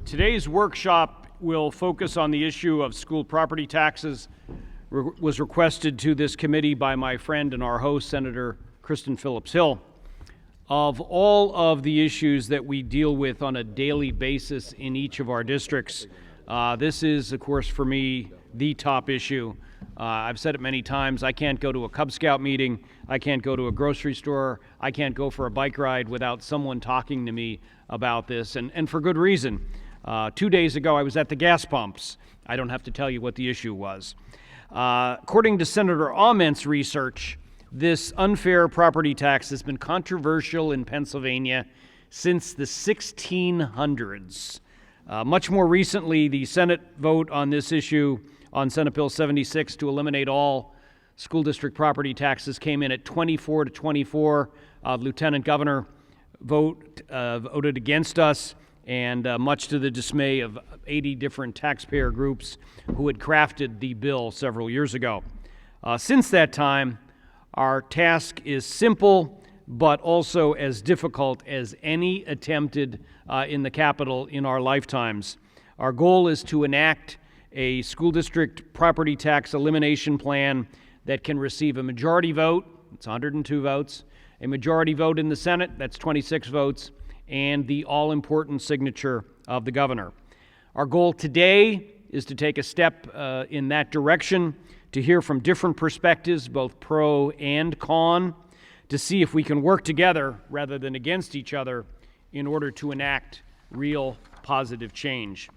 Today's workshop will focus on the issue of school property taxes. Was requested to this committee by my friend and our host, Senator Kristen Phillips-Hill. Of all of the issues that we deal with on a daily basis in each of our districts, this is, of course, for me, the top issue. I've said it many times, I can't go to a Cub Scout meeting, I can't go to a grocery store, I can't go for a bike ride without someone talking to me about this, and for good reason. 2 days ago, I was at the gas pumps. I don't have to tell you what the issue was. According to Senator Ament's research, this unfair property tax has been controversial in Pennsylvania since the 1600s. Much more recently, the Senate vote on this issue on Senate Bill 76 to eliminate all school district property taxes came in at 24 to 24. Lieutenant Governor voted against us, and much to the dismay of 80 different taxpayer groups who had crafted the bill several years ago. Since that time, our task is simple, but also as difficult as any attempted in the Capitol in our lifetimes. Our goal is to enact a school district property tax elimination plan that can receive a majority vote, it's 102 votes, a majority vote in the Senate, that's 26 votes, and the all-important signature of the governor. Our goal today is to take a step in that direction, to hear from different perspectives, both pro and con, to see if we can work together rather than against each other in order to enact real positive change.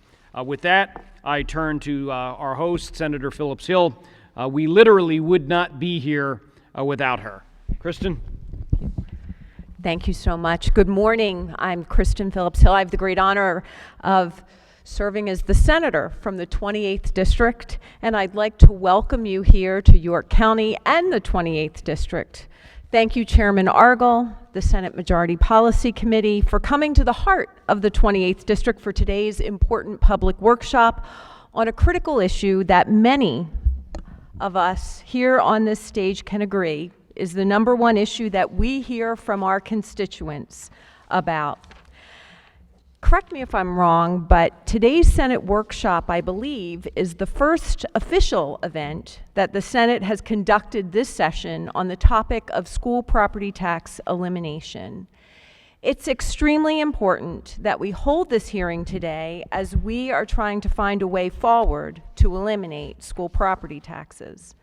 With that, I turn to our host, Senator Phillips-Hill. We literally would not be here without her. Kristen? Thank you so much. Good morning. I'm Kristen Phillips-Hill. I have the great honor of serving as the senator from the 28th District, and I'd like to welcome you here to York County and the 28th District. Thank you, Chairman Argel, the Senate Majority Policy Committee, for coming to the heart of the 28th District for today's important public workshop on a critical issue that many of us here on this stage can agree is the number one issue that we hear from our constituents about. Correct me if I'm wrong, but today's Senate workshop, I believe, is the first official event that the Senate has conducted this session on the topic of school property tax elimination. It's extremely important that we hold this hearing today as we are trying to find a way forward to eliminate school property taxes.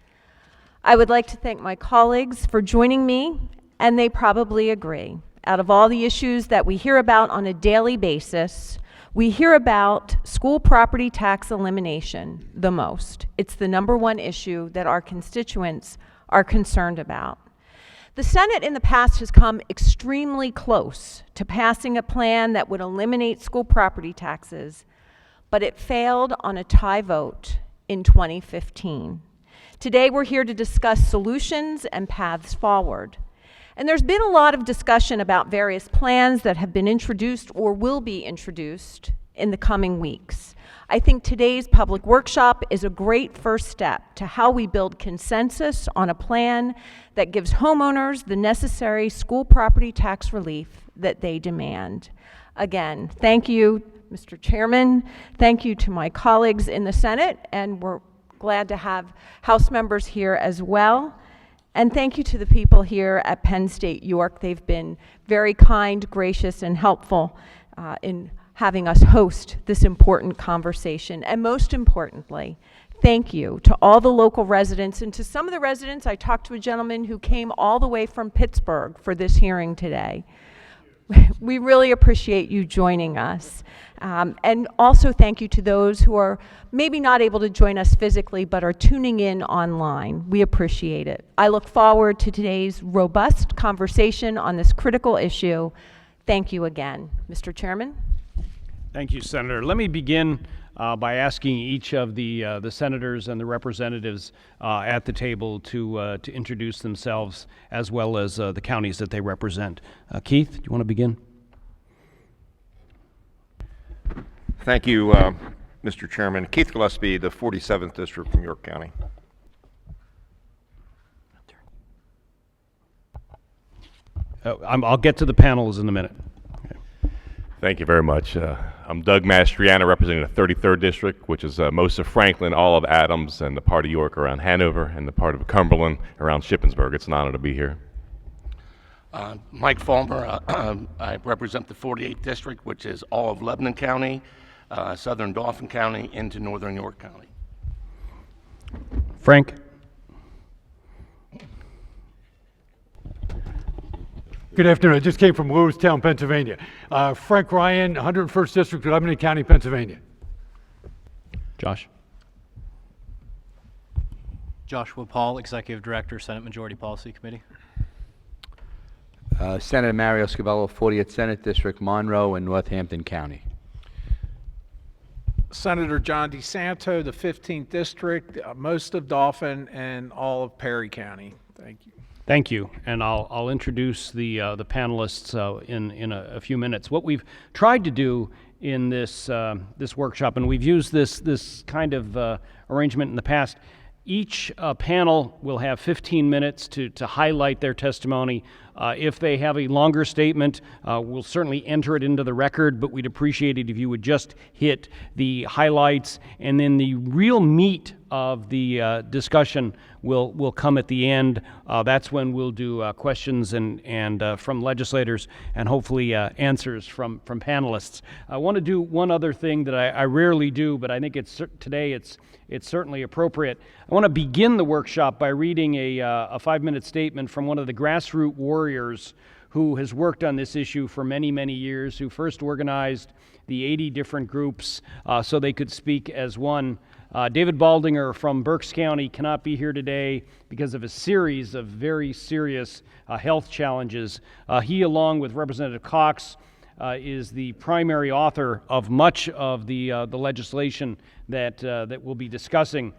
I would like to thank my colleagues for joining me, and they probably agree. Out of all the issues that we hear about on a daily basis, we hear about school property tax elimination the most. It's the number one issue that our constituents are concerned about. The Senate in the past has come extremely close to passing a plan that would eliminate school property taxes, but it failed on a tie vote in 2015. Today we're here to discuss solutions and paths forward. And there's been a lot of discussion about various plans that have been introduced or will be introduced in the coming weeks. I think today's public workshop is a great first step to how we build consensus on a plan that gives homeowners the necessary school property tax relief that they demand. Again, thank you, Mr. Chairman. Thank you to my colleagues in the Senate, and we're glad to have House members here as well. And thank you to the people here at Penn State York. They've been very kind, gracious, and helpful in having us host this important conversation. And most importantly, thank you to all the local residents, and to some of the residents. I talked to a gentleman who came all the way from Pittsburgh for this hearing today. We really appreciate you joining us. And also thank you to those who are maybe not able to join us physically but are tuning in online. We appreciate it. I look forward to today's robust conversation on this critical issue. Thank you again. Mr. Chairman? Thank you, Senator. Let me begin by asking each of the senators and the representatives at the table to introduce themselves, as well as the counties that they represent. Keith, do you want to begin? Thank you, Mr. Chairman. Keith Gillespie, the 47th District from York County. I'll get to the panels in a minute. Okay. Thank you very much. I'm Doug Mastriana, representing the 33rd District, which is most of Franklin, all of Adams, and the part of York around Hanover, and the part of Cumberland around Shippensburg. It's an honor to be here. Mike Fulmer, I represent the 48th District, which is all of Lebanon County, southern Dauphin County, into northern York County. Frank? Good afternoon. I just came from Lewistown, Pennsylvania. Frank Ryan, 101st District, Lebanon County, Pennsylvania. Josh? Joshua Paul, Executive Director, Senate Majority Policy Committee. Senator Muriel Covello, 40th Senate District, Monroe and Northampton County. Senator John DeSanto, the 15th District, most of Dauphin and all of Perry County. Thank you. Thank you, and I'll introduce the panelists in a few minutes. What we've tried to do in this this workshop, and we've used this kind of arrangement in the past. Each panel will have 15 minutes to highlight their testimony. If they have a longer statement, we'll certainly enter it into the record, but we'd appreciate it if you would just hit the highlights, and then the real meat of the discussion will come at the end. That's when we'll do questions and from legislators, and hopefully answers from panelists. I want to do one other thing that I rarely do, but I think today it's certainly appropriate. I want to begin the workshop by reading a 5-minute statement from one of the grassroots warriors who has worked on this issue for many, many years, who first organized the 80 different groups so they could speak as one. David Baldinger from Berks County cannot be here today because of a series of very serious health challenges. He, along with Representative Cox, is the primary author of much of the legislation that we'll be discussing.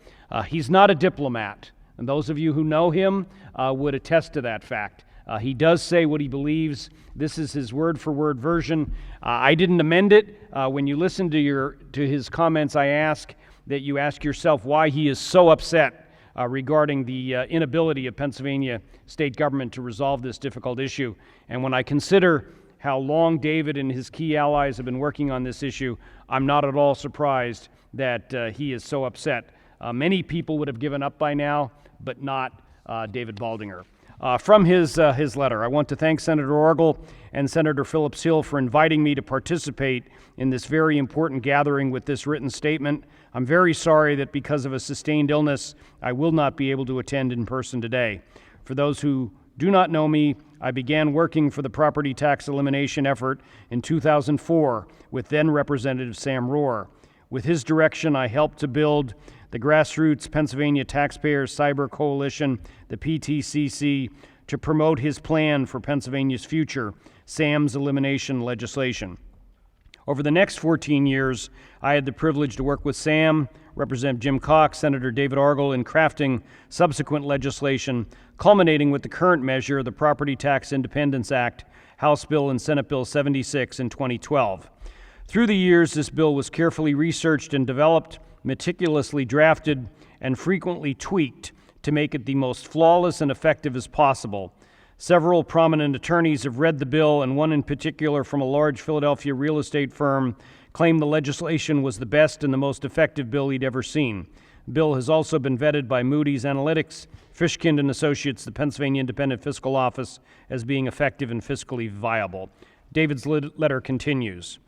He's not a diplomat, and those of you who know him would attest to that fact. He does say what he believes. This is his word-for-word version. I didn't amend it. When you listen to his comments, I ask that you ask yourself why he is so upset regarding the inability of Pennsylvania state government to resolve this difficult issue. And when I consider how long David and his key allies have been working on this issue, I'm not at all surprised that he is so upset. Many people would have given up by now, but not David Baldinger. From his letter, I want to thank Senator Orgel and Senator Phillips-Hill for inviting me to participate in this very important gathering with this written statement. I'm very sorry that because of a sustained illness, I will not be able to attend in person today. For those who do not know me, I began working for the property tax elimination effort in 2004 with then Representative Sam Rohr. With his direction, I helped to build the grassroots Pennsylvania Taxpayers Cyber Coalition, the PTCC, to promote his plan for Pennsylvania's future, Sam's elimination legislation. Over the next 14 years, I had the privilege to work with Sam, Representative Jim Cox, Senator David Orgel in crafting subsequent legislation, culminating with the current measure, the Property Tax Independence Act, House Bill and Senate Bill 76 in 2012. Through the years, this bill was carefully researched and developed, meticulously drafted, and frequently tweaked to make it the most flawless and effective as possible. Several prominent attorneys have read the bill, and one in particular from a large Philadelphia real estate firm claimed the legislation was the best and the most effective bill he'd ever seen. The bill has also been vetted by Moody's Analytics, Fishkind & Associates, the Pennsylvania Independent Fiscal Office, as being effective and fiscally viable. David's letter continues.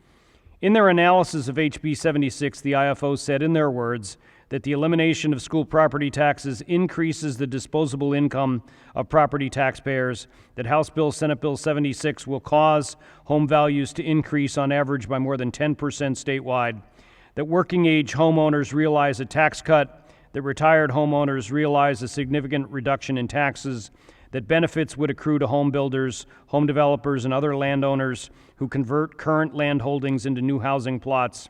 In their analysis of HB 76, the IFO said in their words that the elimination of school property taxes increases the disposable income of property taxpayers, that House Bill, Senate Bill 76 will cause home values to increase on average by more than 10% statewide, that working-age homeowners realize a tax cut, that retired homeowners realize a significant reduction in taxes, that benefits would accrue to home builders, home developers, and other landowners who convert current land holdings into new housing plots,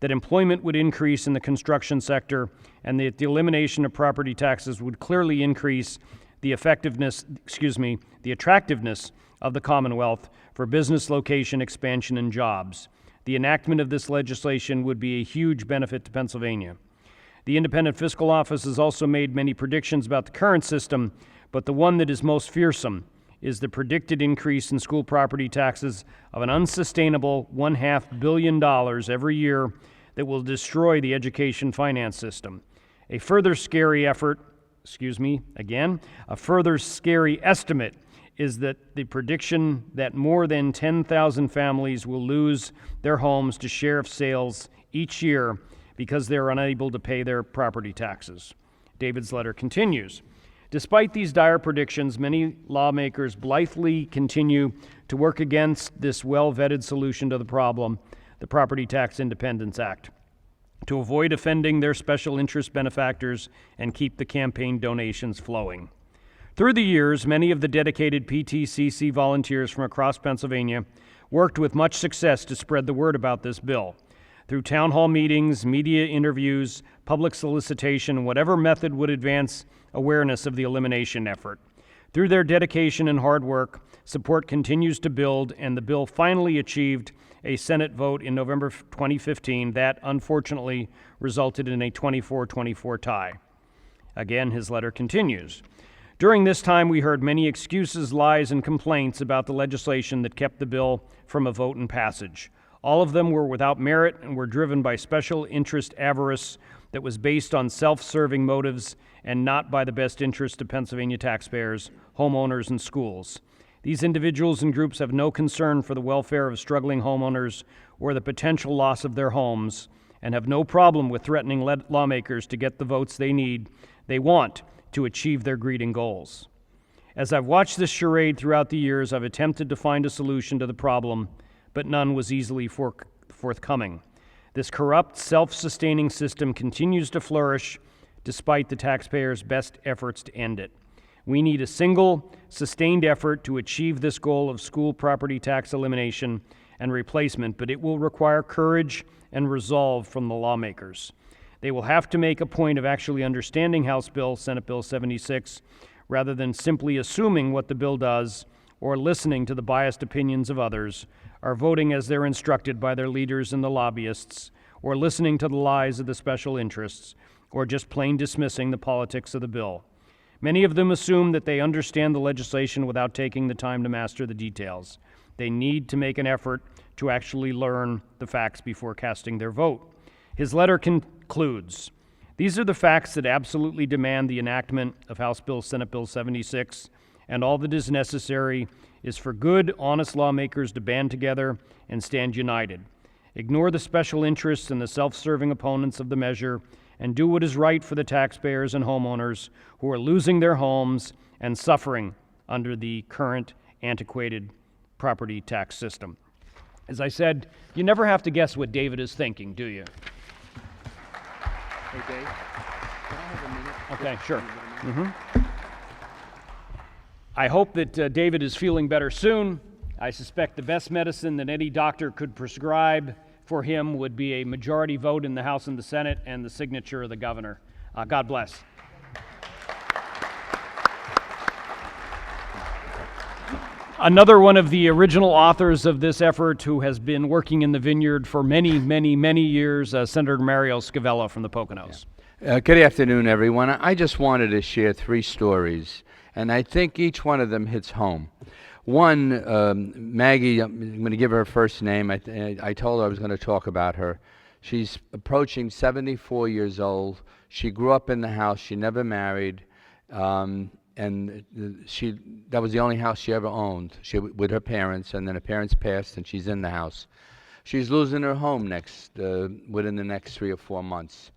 that employment would increase in the construction sector, and that the elimination of property taxes would clearly increase the the attractiveness of the Commonwealth for business location expansion and jobs. The enactment of this legislation would be a huge benefit to Pennsylvania. The Independent Fiscal Office has also made many predictions about the current system, but the one that is most fearsome is the predicted increase in school property taxes of an unsustainable $1.5 billion every year that will destroy the education finance system. A further scary estimate is that the prediction that more than 10,000 families will lose their homes to sheriff sales each year because they're unable to pay their property taxes. David's letter continues. Despite these dire predictions, many lawmakers blithely continue to work against this well-vetted solution to the problem, the Property Tax Independence Act, to avoid offending their special interest benefactors and keep the campaign donations flowing. Through the years, many of the dedicated PTCC volunteers from across Pennsylvania worked with much success to spread the word about this bill. Through town hall meetings, media interviews, public solicitation, whatever method would advance awareness of the elimination effort. Through their dedication and hard work, support continues to build, and the bill finally achieved a Senate vote in November 2015 that, unfortunately, resulted in a 24-24 tie. Again, his letter continues. During this time, we heard many excuses, lies, and complaints about the legislation that kept the bill from a vote and passage. All of them were without merit and were driven by special interest avarice that was based on self-serving motives and not by the best interest of Pennsylvania taxpayers, homeowners, and schools. These individuals and groups have no concern for the welfare of struggling homeowners or the potential loss of their homes, and have no problem with threatening lawmakers to get the votes they want to achieve their greed and goals. As I've watched this charade throughout the years, I've attempted to find a solution to the problem, but none was easily forthcoming. This corrupt, self-sustaining system continues to flourish despite the taxpayers' best efforts to end it. We need a single, sustained effort to achieve this goal of school property tax elimination and replacement, but it will require courage and resolve from the lawmakers. They will have to make a point of actually understanding House Bill, Senate Bill 76, rather than simply assuming what the bill does or listening to the biased opinions of others, or voting as they're instructed by their leaders and the lobbyists, or listening to the lies of the special interests, or just plain dismissing the politics of the bill. Many of them assume that they understand the legislation without taking the time to master the details. They need to make an effort to actually learn the facts before casting their vote. His letter concludes, these are the facts that absolutely demand the enactment of House Bill, Senate Bill 76, and all that is necessary is for good, honest lawmakers to band together and stand united. Ignore the special interests and the self-serving opponents of the measure, and do what is right for the taxpayers and homeowners who are losing their homes and suffering under the current antiquated property tax system. As I said, you never have to guess what David is thinking, do you? Hey, Dave, can I have a minute? Okay, sure. I hope that David is feeling better soon. I suspect the best medicine that any doctor could prescribe for him would be a majority vote in the House and the Senate and the signature of the governor. God bless. Another one of the original authors of this effort who has been working in the vineyard for many, many, many years, Senator Muriel Covello from the Poconos. Good afternoon, everyone. I just wanted to share 3 stories, and I think each one of them hits home. One, Maggie, I'm going to give her her first name. I told her I was going to talk about her. She's approaching 74 years old. She grew up in the house. She never married. And that was the only house she ever owned, with her parents, and then her parents passed, and she's in the house. She's losing her home within the next 3 or 4 months.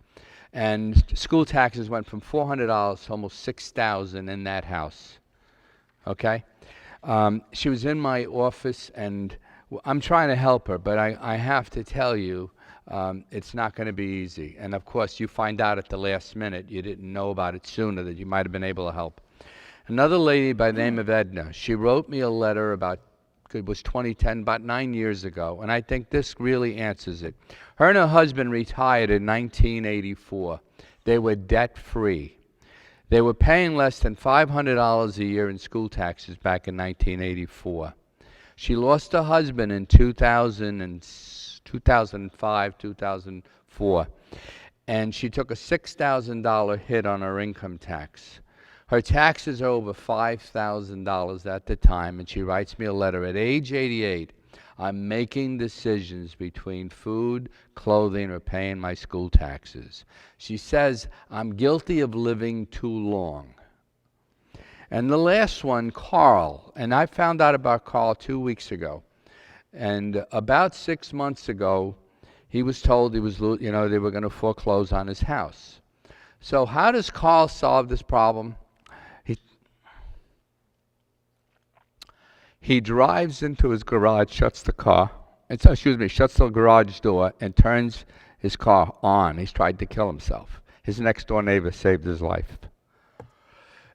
And school taxes went from $400 to almost $6,000 in that house. Okay? She was in my office, and I'm trying to help her, but I have to tell you, it's not going to be easy. And of course, you find out at the last minute. You didn't know about it sooner, that you might have been able to help. Another lady by the name of Edna, she wrote me a letter it was 2010, about 9 years ago, and I think this really answers it. Her and her husband retired in 1984. They were debt-free. They were paying less than $500 a year in school taxes back in 1984. She lost her husband in 2005, 2004, and she took a $6,000 hit on her income tax. Her taxes are over $5,000 at the time, and she writes me a letter. At age 88, I'm making decisions between food, clothing, or paying my school taxes. She says, I'm guilty of living too long. And the last one, Carl, and I found out about Carl 2 weeks ago. And about 6 months ago, he was told they were going to foreclose on his house. So how does Carl solve this problem? He drives into his garage, shuts the garage door, and turns his car on. He's tried to kill himself. His next door neighbor saved his life.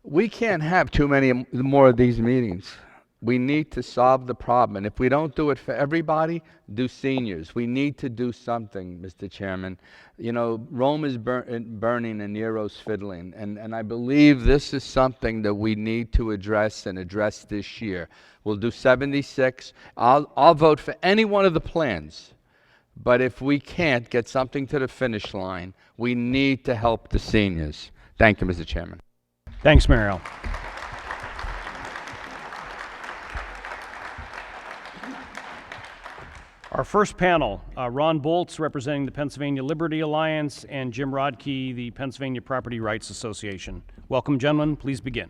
We can't have too many more of these meetings. We need to solve the problem. And if we don't do it for everybody, do seniors. We need to do something, Mr. Chairman. You know, Rome is burning and Nero's fiddling. And I believe this is something that we need to address and address this year. We'll do 76. I'll vote for any one of the plans. But if we can't get something to the finish line, we need to help the seniors. Thank you, Mr. Chairman. Thanks, Muriel. Our first panel, Ron Boltz representing the Pennsylvania Liberty Alliance and Jim Rodkey, the Pennsylvania Property Rights Association. Welcome, gentlemen. Please begin.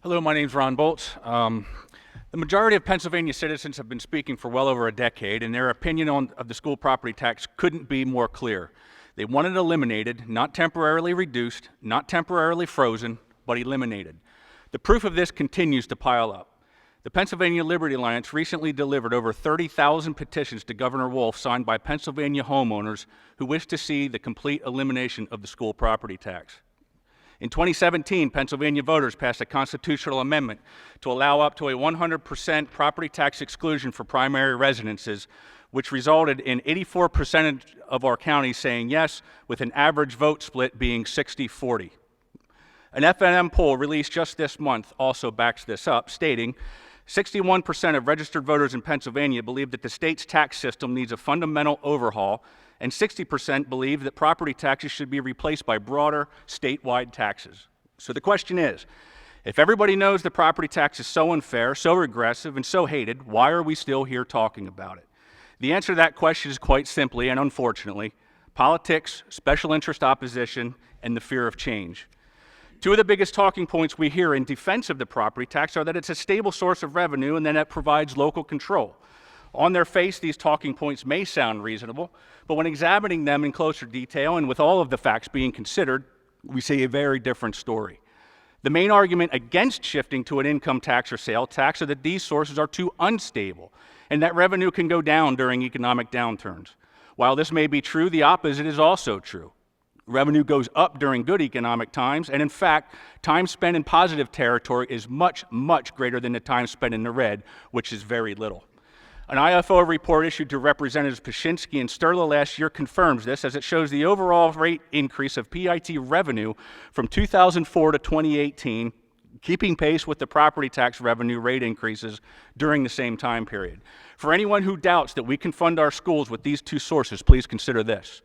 Hello, my name is Ron Boltz. The majority of Pennsylvania citizens have been speaking for well over a decade, and their opinion of the school property tax couldn't be more clear. They want it eliminated, not temporarily reduced, not temporarily frozen, but eliminated. The proof of this continues to pile up. The Pennsylvania Liberty Alliance recently delivered over 30,000 petitions to Governor Wolf signed by Pennsylvania homeowners who wish to see the complete elimination of the school property tax. In 2017, Pennsylvania voters passed a constitutional amendment to allow up to a 100% property tax exclusion for primary residences, which resulted in 84% of our counties saying yes, with an average vote split being 60-40. An FNM poll released just this month also backs this up, stating 61% of registered voters in Pennsylvania believe that the state's tax system needs a fundamental overhaul, and 60% believe that property taxes should be replaced by broader statewide taxes. So the question is, if everybody knows the property tax is so unfair, so regressive, and so hated, why are we still here talking about it? The answer to that question is quite simply, and unfortunately, politics, special interest opposition, and the fear of change. Two of the biggest talking points we hear in defense of the property tax are that it's a stable source of revenue and then it provides local control. On their face, these talking points may sound reasonable, but when examining them in closer detail and with all of the facts being considered, we see a very different story. The main argument against shifting to an income tax or sale tax are that these sources are too unstable and that revenue can go down during economic downturns. While this may be true, the opposite is also true. Revenue goes up during good economic times, and in fact, time spent in positive territory is much, much greater than the time spent in the red, which is very little. An IFO report issued to Representatives Pashinsky and Sterla last year confirms this, as it shows the overall rate increase of PIT revenue from 2004 to 2018, keeping pace with the property tax revenue rate increases during the same time period. For anyone who doubts that we can fund our schools with these two sources, please consider this.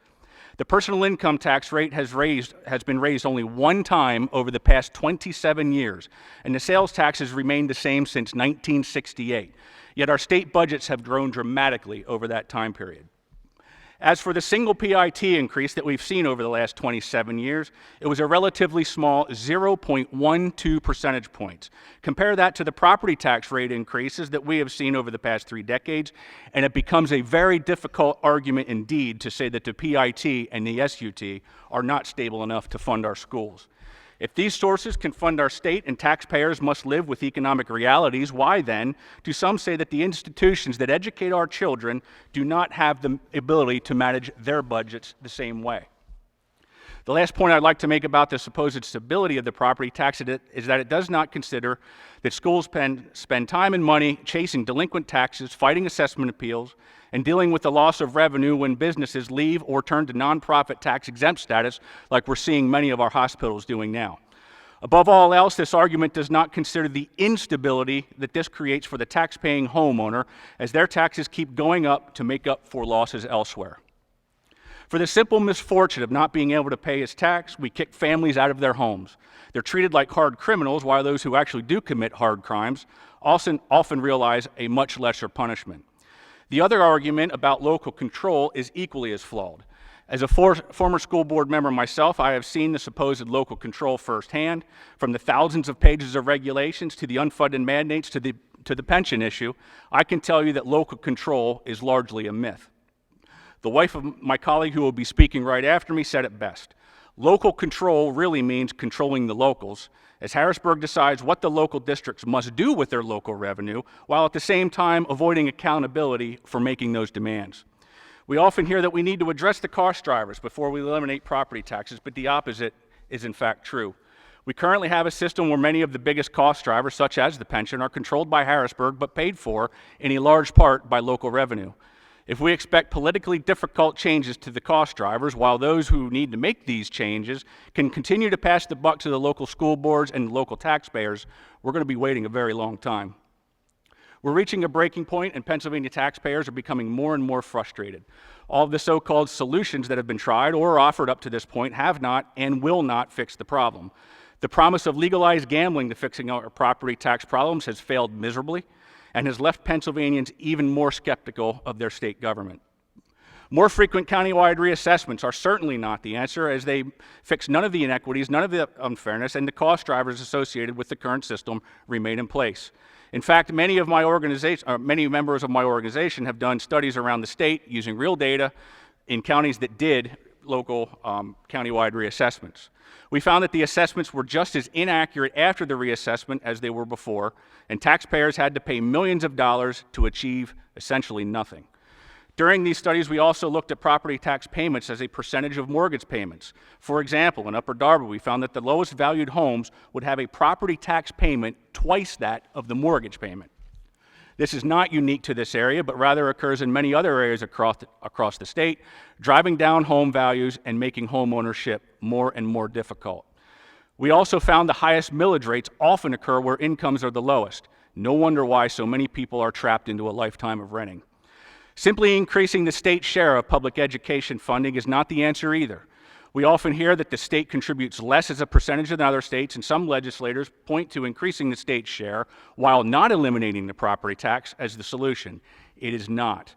The personal income tax rate has been raised only one time over the past 27 years, and the sales tax has remained the same since 1968. Yet our state budgets have grown dramatically over that time period. As for the single PIT increase that we've seen over the last 27 years, it was a relatively small 0.12 percentage points. Compare that to the property tax rate increases that we have seen over the past 3 decades, and it becomes a very difficult argument indeed to say that the PIT and the SUT are not stable enough to fund our schools. If these sources can fund our state and taxpayers must live with economic realities, why then do some say that the institutions that educate our children do not have the ability to manage their budgets the same way? The last point I'd like to make about the supposed stability of the property tax is that it does not consider that schools spend time and money chasing delinquent taxes, fighting assessment appeals, and dealing with the loss of revenue when businesses leave or turn to nonprofit tax-exempt status, like we're seeing many of our hospitals doing now. Above all else, this argument does not consider the instability that this creates for the tax-paying homeowner, as their taxes keep going up to make up for losses elsewhere. For the simple misfortune of not being able to pay his tax, we kick families out of their homes. They're treated like hard criminals, while those who actually do commit hard crimes often realize a much lesser punishment. The other argument about local control is equally as flawed. As a former school board member myself, I have seen the supposed local control firsthand, from the thousands of pages of regulations to the unfunded mandates to the pension issue. I can tell you that local control is largely a myth. The wife of my colleague who will be speaking right after me said it best. Local control really means controlling the locals, as Harrisburg decides what the local districts must do with their local revenue, while at the same time avoiding accountability for making those demands. We often hear that we need to address the cost drivers before we eliminate property taxes, but the opposite is in fact true. We currently have a system where many of the biggest cost drivers, such as the pension, are controlled by Harrisburg but paid for in a large part by local revenue. If we expect politically difficult changes to the cost drivers, while those who need to make these changes can continue to pass the buck to the local school boards and local taxpayers, we're going to be waiting a very long time. We're reaching a breaking point, and Pennsylvania taxpayers are becoming more and more frustrated. All of the so-called solutions that have been tried or offered up to this point have not and will not fix the problem. The promise of legalized gambling to fixing our property tax problems has failed miserably and has left Pennsylvanians even more skeptical of their state government. More frequent countywide reassessments are certainly not the answer, as they fix none of the inequities, none of the unfairness, and the cost drivers associated with the current system remain in place. In fact, many members of my organization have done studies around the state using real data in counties that did local countywide reassessments. We found that the assessments were just as inaccurate after the reassessment as they were before, and taxpayers had to pay millions of dollars to achieve essentially nothing. During these studies, we also looked at property tax payments as a percentage of mortgage payments. For example, in Upper Darby, we found that the lowest valued homes would have a property tax payment twice that of the mortgage payment. This is not unique to this area, but rather occurs in many other areas across the state, driving down home values and making home ownership more and more difficult. We also found the highest millage rates often occur where incomes are the lowest. No wonder why so many people are trapped into a lifetime of renting. Simply increasing the state share of public education funding is not the answer either. We often hear that the state contributes less as a percentage than other states, and some legislators point to increasing the state's share while not eliminating the property tax as the solution. It is not.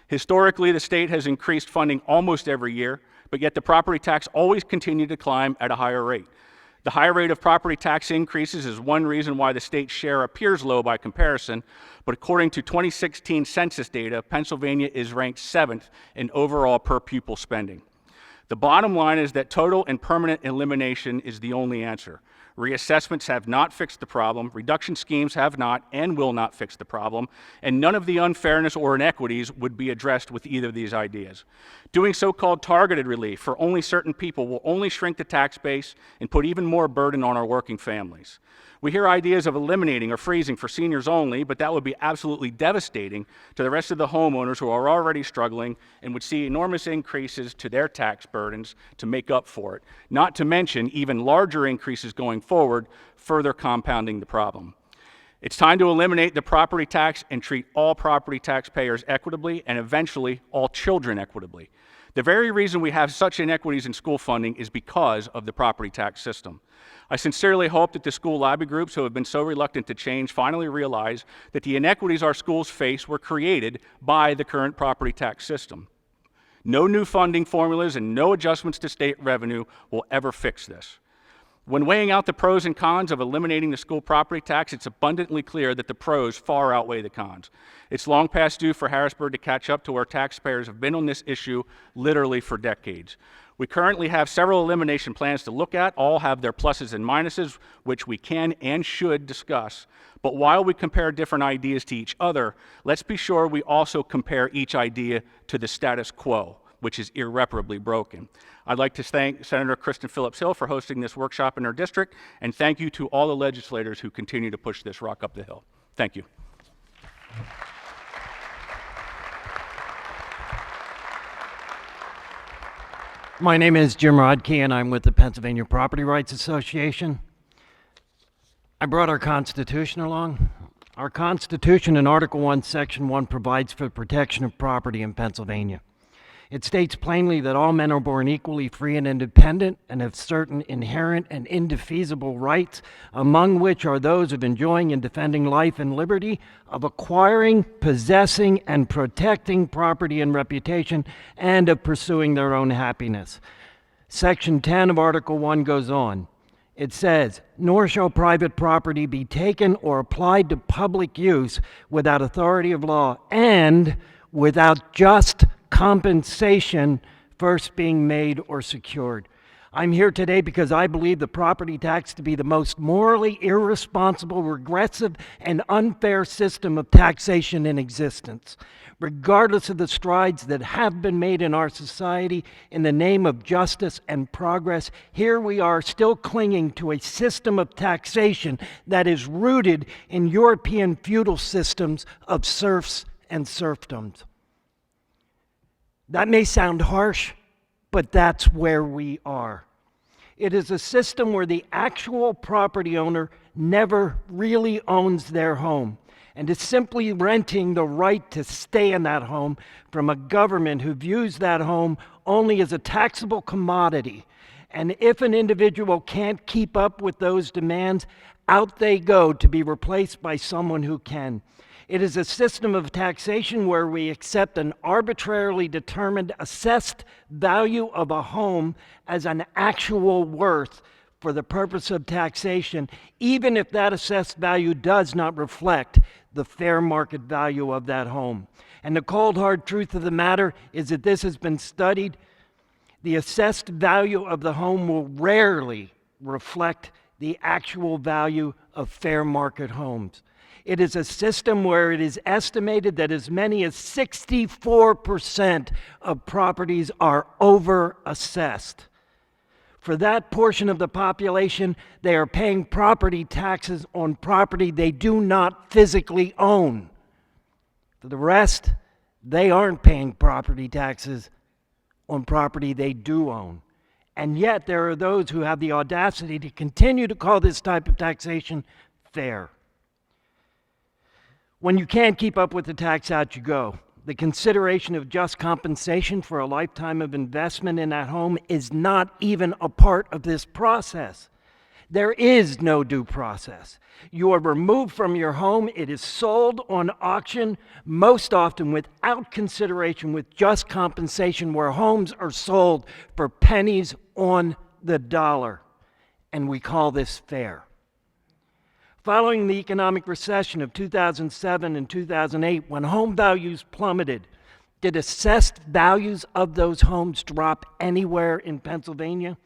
Historically, the state has increased funding almost every year, but yet the property tax always continued to climb at a higher rate. The high rate of property tax increases is one reason why the state's share appears low by comparison, but according to 2016 census data, Pennsylvania is ranked 7th in overall per pupil spending. The bottom line is that total and permanent elimination is the only answer. Reassessments have not fixed the problem, reduction schemes have not and will not fix the problem, and none of the unfairness or inequities would be addressed with either of these ideas. Doing so-called targeted relief for only certain people will only shrink the tax base and put even more burden on our working families. We hear ideas of eliminating or freezing for seniors only, but that would be absolutely devastating to the rest of the homeowners who are already struggling and would see enormous increases to their tax burdens to make up for it, not to mention even larger increases going forward, further compounding the problem. It's time to eliminate the property tax and treat all property taxpayers equitably and eventually all children equitably. The very reason we have such inequities in school funding is because of the property tax system. I sincerely hope that the school lobby groups who have been so reluctant to change finally realize that the inequities our schools face were created by the current property tax system. No new funding formulas and no adjustments to state revenue will ever fix this. When weighing out the pros and cons of eliminating the school property tax, it's abundantly clear that the pros far outweigh the cons. It's long past due for Harrisburg to catch up to where taxpayers have been on this issue literally for decades. We currently have several elimination plans to look at. All have their pluses and minuses, which we can and should discuss. But while we compare different ideas to each other, let's be sure we also compare each idea to the status quo, which is irreparably broken. I'd like to thank Senator Kristen Phillips-Hill for hosting this workshop in her district, and thank you to all the legislators who continue to push this rock up the hill. Thank you. My name is Jim Rodkey, and I'm with the Pennsylvania Property Rights Association. I brought our Constitution along. Our Constitution in Article 1, Section 1 provides for the protection of property in Pennsylvania. It states plainly that all men are born equally free and independent and have certain inherent and indefeasible rights, among which are those of enjoying and defending life and liberty, of acquiring, possessing, and protecting property and reputation, and of pursuing their own happiness. Section 10 of Article 1 goes on. It says, "Nor shall private property be taken or applied to public use without authority of law and without just compensation first being made or secured." I'm here today because I believe the property tax to be the most morally irresponsible, regressive, and unfair system of taxation in existence. Regardless of the strides that have been made in our society in the name of justice and progress, here we are still clinging to a system of taxation that is rooted in European feudal systems of serfs and serfdoms. That may sound harsh, but that's where we are. It is a system where the actual property owner never really owns their home and is simply renting the right to stay in that home from a government who views that home only as a taxable commodity. And if an individual can't keep up with those demands, out they go to be replaced by someone who can. It is a system of taxation where we accept an arbitrarily determined assessed value of a home as an actual worth for the purpose of taxation, even if that assessed value does not reflect the fair market value of that home. And the cold hard truth of the matter is that this has been studied. The assessed value of the home will rarely reflect the actual value of fair market homes. It is a system where it is estimated that as many as 64% of properties are overassessed. For that portion of the population, they are paying property taxes on property they do not physically own. For the rest, they aren't paying property taxes on property they do own. And yet there are those who have the audacity to continue to call this type of taxation fair. When you can't keep up with the tax, out you go. The consideration of just compensation for a lifetime of investment in that home is not even a part of this process. There is no due process. You are removed from your home. It is sold on auction, most often without consideration, with just compensation, where homes are sold for pennies on the dollar. And we call this fair. Following the economic recession of 2007 and 2008, when home values plummeted, did assessed values of those homes drop anywhere in Pennsylvania?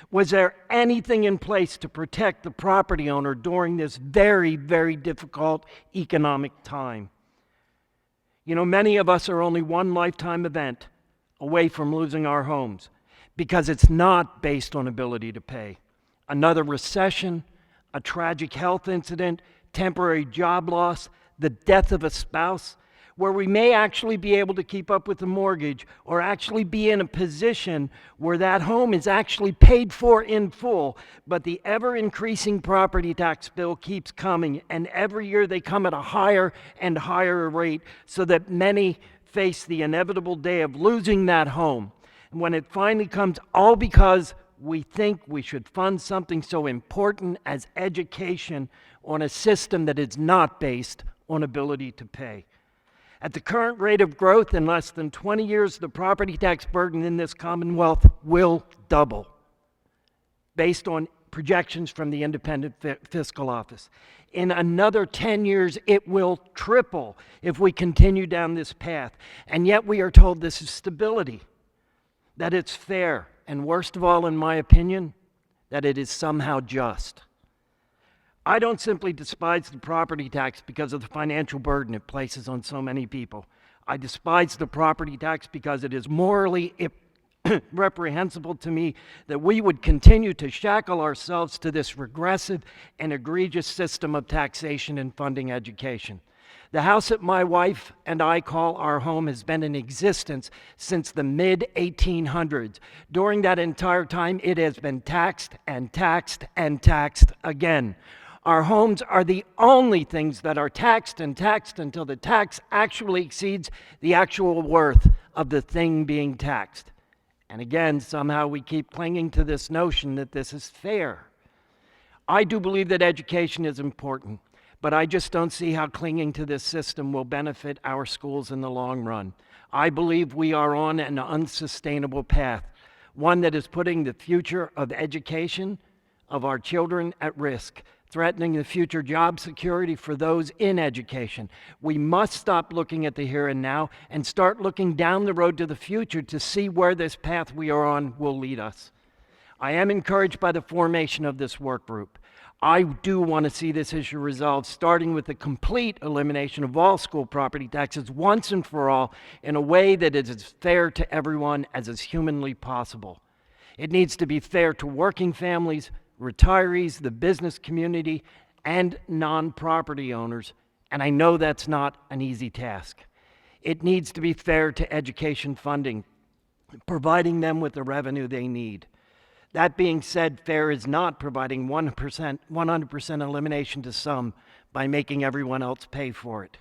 Was there anything in place to protect the property owner during this very, very difficult economic time? You know, many of us are only one lifetime event away from losing our homes because it's not based on ability to pay. Another recession, a tragic health incident, temporary job loss, the death of a spouse, where we may actually be able to keep up with the mortgage or actually be in a position where that home is actually paid for in full, but the ever-increasing property tax bill keeps coming, and every year they come at a higher and higher rate, so that many face the inevitable day of losing that home. And when it finally comes, all because we think we should fund something so important as education on a system that is not based on ability to pay. At the current rate of growth, in less than 20 years, the property tax burden in this Commonwealth will double, based on projections from the Independent Fiscal Office. In another 10 years, it will triple if we continue down this path. And yet we are told this is stability, that it's fair, and worst of all, in my opinion, that it is somehow just. I don't simply despise the property tax because of the financial burden it places on so many people. I despise the property tax because it is morally reprehensible to me that we would continue to shackle ourselves to this regressive and egregious system of taxation and funding education. The house that my wife and I call our home has been in existence since the mid-1800s. During that entire time, it has been taxed and taxed and taxed again. Our homes are the only things that are taxed and taxed until the tax actually exceeds the actual worth of the thing being taxed. And again, somehow we keep clinging to this notion that this is fair. I do believe that education is important, but I just don't see how clinging to this system will benefit our schools in the long run. I believe we are on an unsustainable path, one that is putting the future of education of our children at risk, threatening the future job security for those in education. We must stop looking at the here and now and start looking down the road to the future to see where this path we are on will lead us. I am encouraged by the formation of this work group. I do want to see this issue resolved, starting with the complete elimination of all school property taxes once and for all in a way that is as fair to everyone as is humanly possible. It needs to be fair to working families, retirees, the business community, and non-property owners, and I know that's not an easy task. It needs to be fair to education funding, providing them with the revenue they need. That being said, fair is not providing 100% elimination to some by making everyone else pay for it.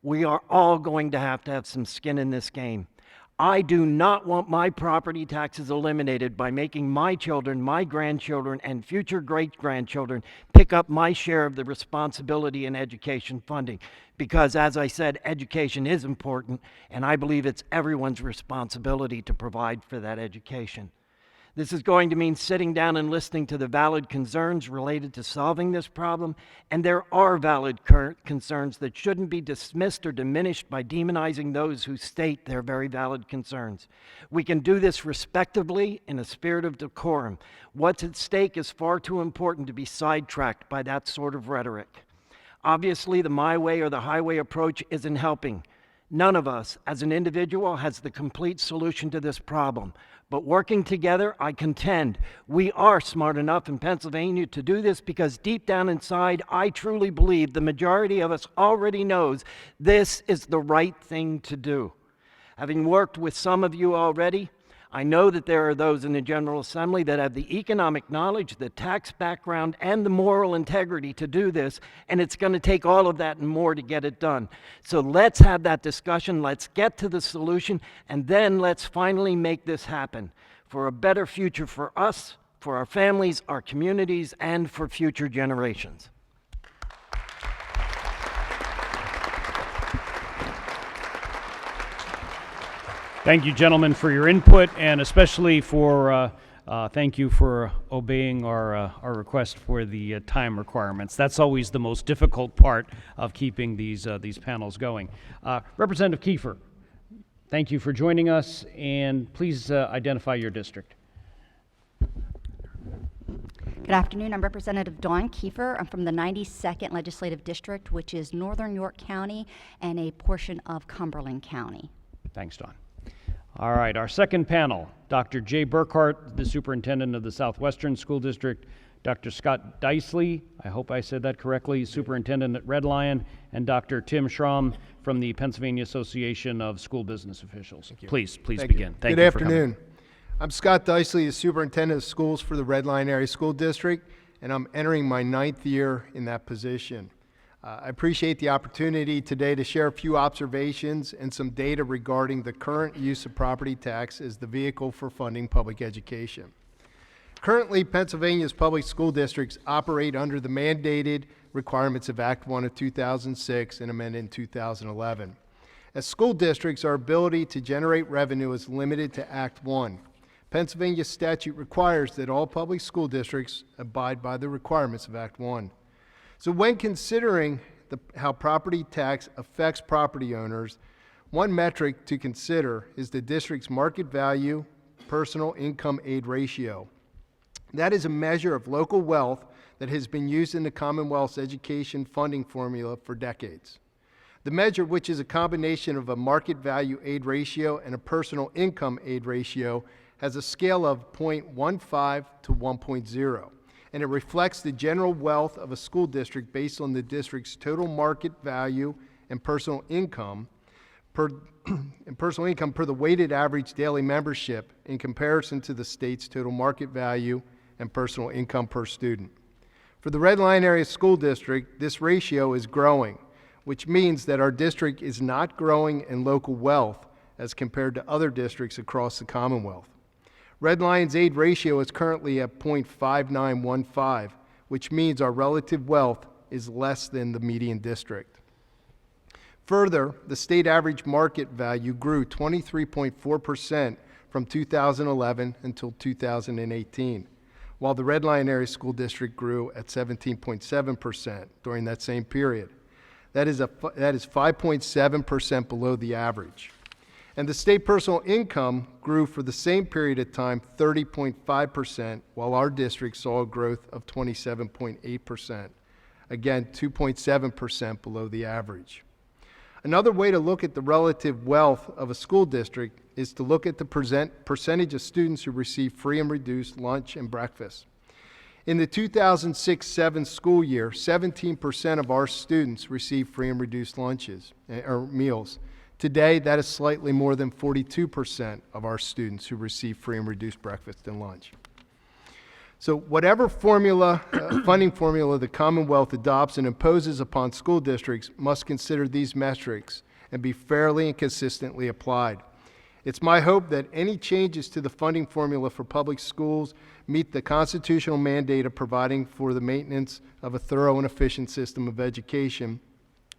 We are all going to have some skin in this game. I do not want my property taxes eliminated by making my children, my grandchildren, and future great-grandchildren pick up my share of the responsibility in education funding. Because, as I said, education is important, and I believe it's everyone's responsibility to provide for that education. This is going to mean sitting down and listening to the valid concerns related to solving this problem, and there are valid concerns that shouldn't be dismissed or diminished by demonizing those who state their very valid concerns. We can do this respectably in a spirit of decorum. What's at stake is far too important to be sidetracked by that sort of rhetoric. Obviously, the my way or the highway approach isn't helping. None of us, as an individual, has the complete solution to this problem. But working together, I contend we are smart enough in Pennsylvania to do this because deep down inside, I truly believe the majority of us already knows this is the right thing to do. Having worked with some of you already, I know that there are those in the General Assembly that have the economic knowledge, the tax background, and the moral integrity to do this, and it's going to take all of that and more to get it done. So let's have that discussion, let's get to the solution, and then let's finally make this happen for a better future for us, for our families, our communities, and for future generations. Thank you, gentlemen, for your input, and especially for thank you for obeying our request for the time requirements. That's always the most difficult part of keeping these panels going. Representative Kiefer, thank you for joining us, and please identify your district. Good afternoon. I'm Representative Dawn Kiefer. I'm from the 92nd Legislative District, which is Northern York County and a portion of Cumberland County. Thanks, Dawn. All right, our second panel, Dr. Jay Burkhart, the Superintendent of the Southwestern School District, Dr. Scott Dicely, I hope I said that correctly, Superintendent at Red Lion, and Dr. Tim Strom from the Pennsylvania Association of School Business Officials. Please begin. Thank you. Good afternoon. I'm Scott Dicely, the Superintendent of Schools for the Red Lion Area School District, and I'm entering my 9th year in that position. I appreciate the opportunity today to share a few observations and some data regarding the current use of property tax as the vehicle for funding public education. Currently, Pennsylvania's public school districts operate under the mandated requirements of Act 1 of 2006 and amended in 2011. As school districts, our ability to generate revenue is limited to Act 1. Pennsylvania statute requires that all public school districts abide by the requirements of Act 1. So when considering how property tax affects property owners, one metric to consider is the district's market value personal income aid ratio. That is a measure of local wealth that has been used in the Commonwealth's education funding formula for decades. The measure, which is a combination of a market value aid ratio and a personal income aid ratio, has a scale of 0.15 to 1.0. And it reflects the general wealth of a school district based on the district's total market value and personal income per the weighted average daily membership in comparison to the state's total market value and personal income per student. For the Red Line Area School District, this ratio is growing, which means that our district is not growing in local wealth as compared to other districts across the Commonwealth. Red Line's aid ratio is currently at 0.5915, which means our relative wealth is less than the median district. Further, the state average market value grew 23.4% from 2011 until 2018, while the Red Line Area School District grew at 17.7% during that same period. That is 5.7% below the average. And the state personal income grew for the same period of time 30.5%, while our district saw a growth of 27.8%. Again, 2.7% below the average. Another way to look at the relative wealth of a school district is to look at the percentage of students who receive free and reduced lunch and breakfast. In the 2006-07 school year, 17% of our students received free and reduced lunches or meals. Today, that is slightly more than 42% of our students who receive free and reduced breakfast and lunch. So whatever formula, funding formula the Commonwealth adopts and imposes upon school districts must consider these metrics and be fairly and consistently applied. It's my hope that any changes to the funding formula for public schools meet the constitutional mandate of providing for the maintenance of a thorough and efficient system of education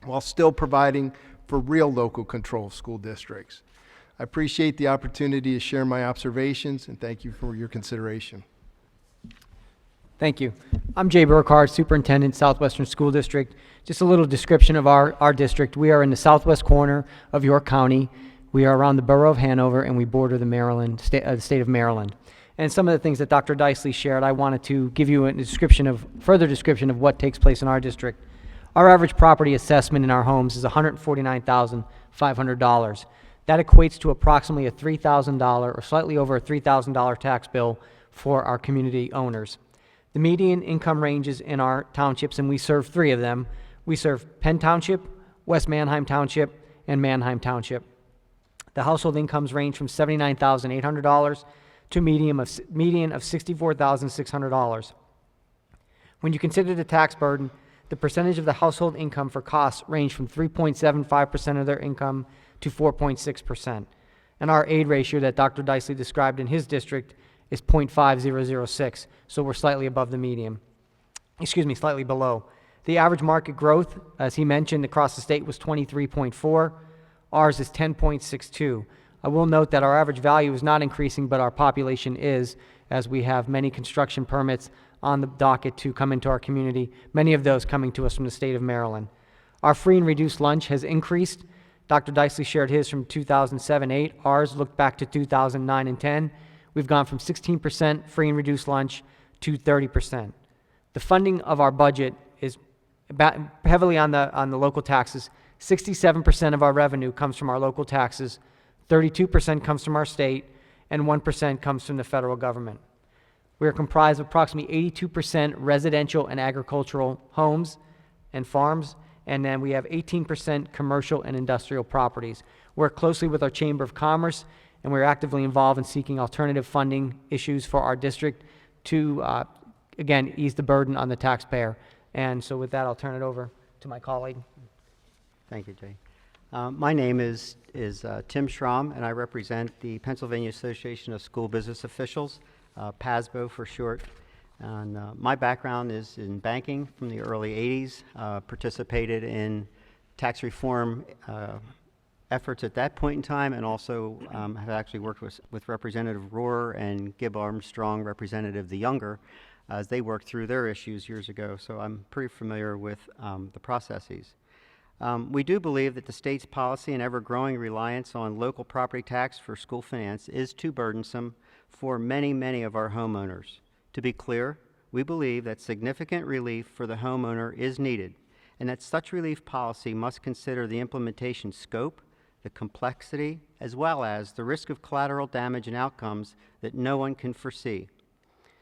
while still providing for real local control of school districts. I appreciate the opportunity to share my observations, and thank you for your consideration. Thank you. I'm Jay Burkhardt, Superintendent, Southwestern School District. Just a little description of our district. We are in the southwest corner of York County. We are around the borough of Hanover, and we border the state of Maryland. And some of the things that Dr. Dicely shared, I wanted to give you a further description of what takes place in our district. Our average property assessment in our homes is $149,500. That equates to approximately a $3,000 or slightly over a $3,000 tax bill for our community owners. The median income ranges in our townships, and we serve 3 of them. We serve Penn Township, West Manheim Township, and Manheim Township. The household incomes range from $79,800 to median of $64,600. When you consider the tax burden, the percentage of the household income for costs range from 3.75% of their income to 4.6%. And our aid ratio that Dr. Dicely described in his district is 0.5006, so we're slightly above the median. Slightly below. The average market growth, as he mentioned, across the state was 23.4. Ours is 10.62. I will note that our average value is not increasing, but our population is, as we have many construction permits on the docket to come into our community, many of those coming to us from the state of Maryland. Our free and reduced lunch has increased. Dr. Dicely shared his from 2007-8. Ours looked back to 2009 and 10. We've gone from 16% free and reduced lunch to 30%. The funding of our budget is heavily on the local taxes. 67% of our revenue comes from our local taxes, 32% comes from our state, and 1% comes from the federal government. We are comprised of approximately 82% residential and agricultural homes and farms, and then we have 18% commercial and industrial properties. We work closely with our Chamber of Commerce, and we're actively involved in seeking alternative funding issues for our district to, again, ease the burden on the taxpayer. And so with that, I'll turn it over to my colleague. Thank you, Jay. My name is Tim Strom, and I represent the Pennsylvania Association of School Business Officials, PASBO for short. And my background is in banking from the early 80s, participated in tax reform efforts at that point in time, and also have actually worked with Representative Rohrer and Gib Armstrong, Representative the Younger, as they worked through their issues years ago. So I'm pretty familiar with the processes. We do believe that the state's policy and ever-growing reliance on local property tax for school finance is too burdensome for many, many of our homeowners. To be clear, we believe that significant relief for the homeowner is needed, and that such relief policy must consider the implementation scope, the complexity, as well as the risk of collateral damage and outcomes that no one can foresee.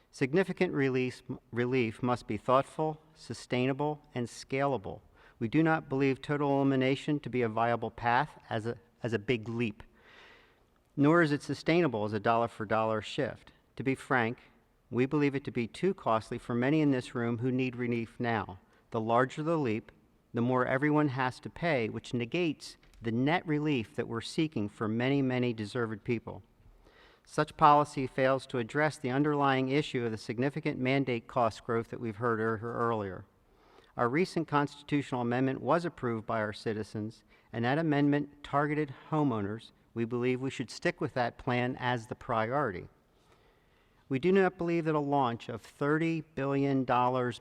Significant relief must be thoughtful, sustainable, and scalable. We do not believe total elimination to be a viable path as a big leap, nor is it sustainable as a dollar-for-dollar shift. To be frank, We believe it to be too costly for many in this room who need relief now. The larger the leap, the more everyone has to pay, which negates the net relief that we're seeking for many, many deserved people. Such policy fails to address the underlying issue of the significant mandate cost growth that we've heard earlier. Our recent constitutional amendment was approved by our citizens, and that amendment targeted homeowners. We believe we should stick with that plan as the priority. We do not believe that a launch of $30 billion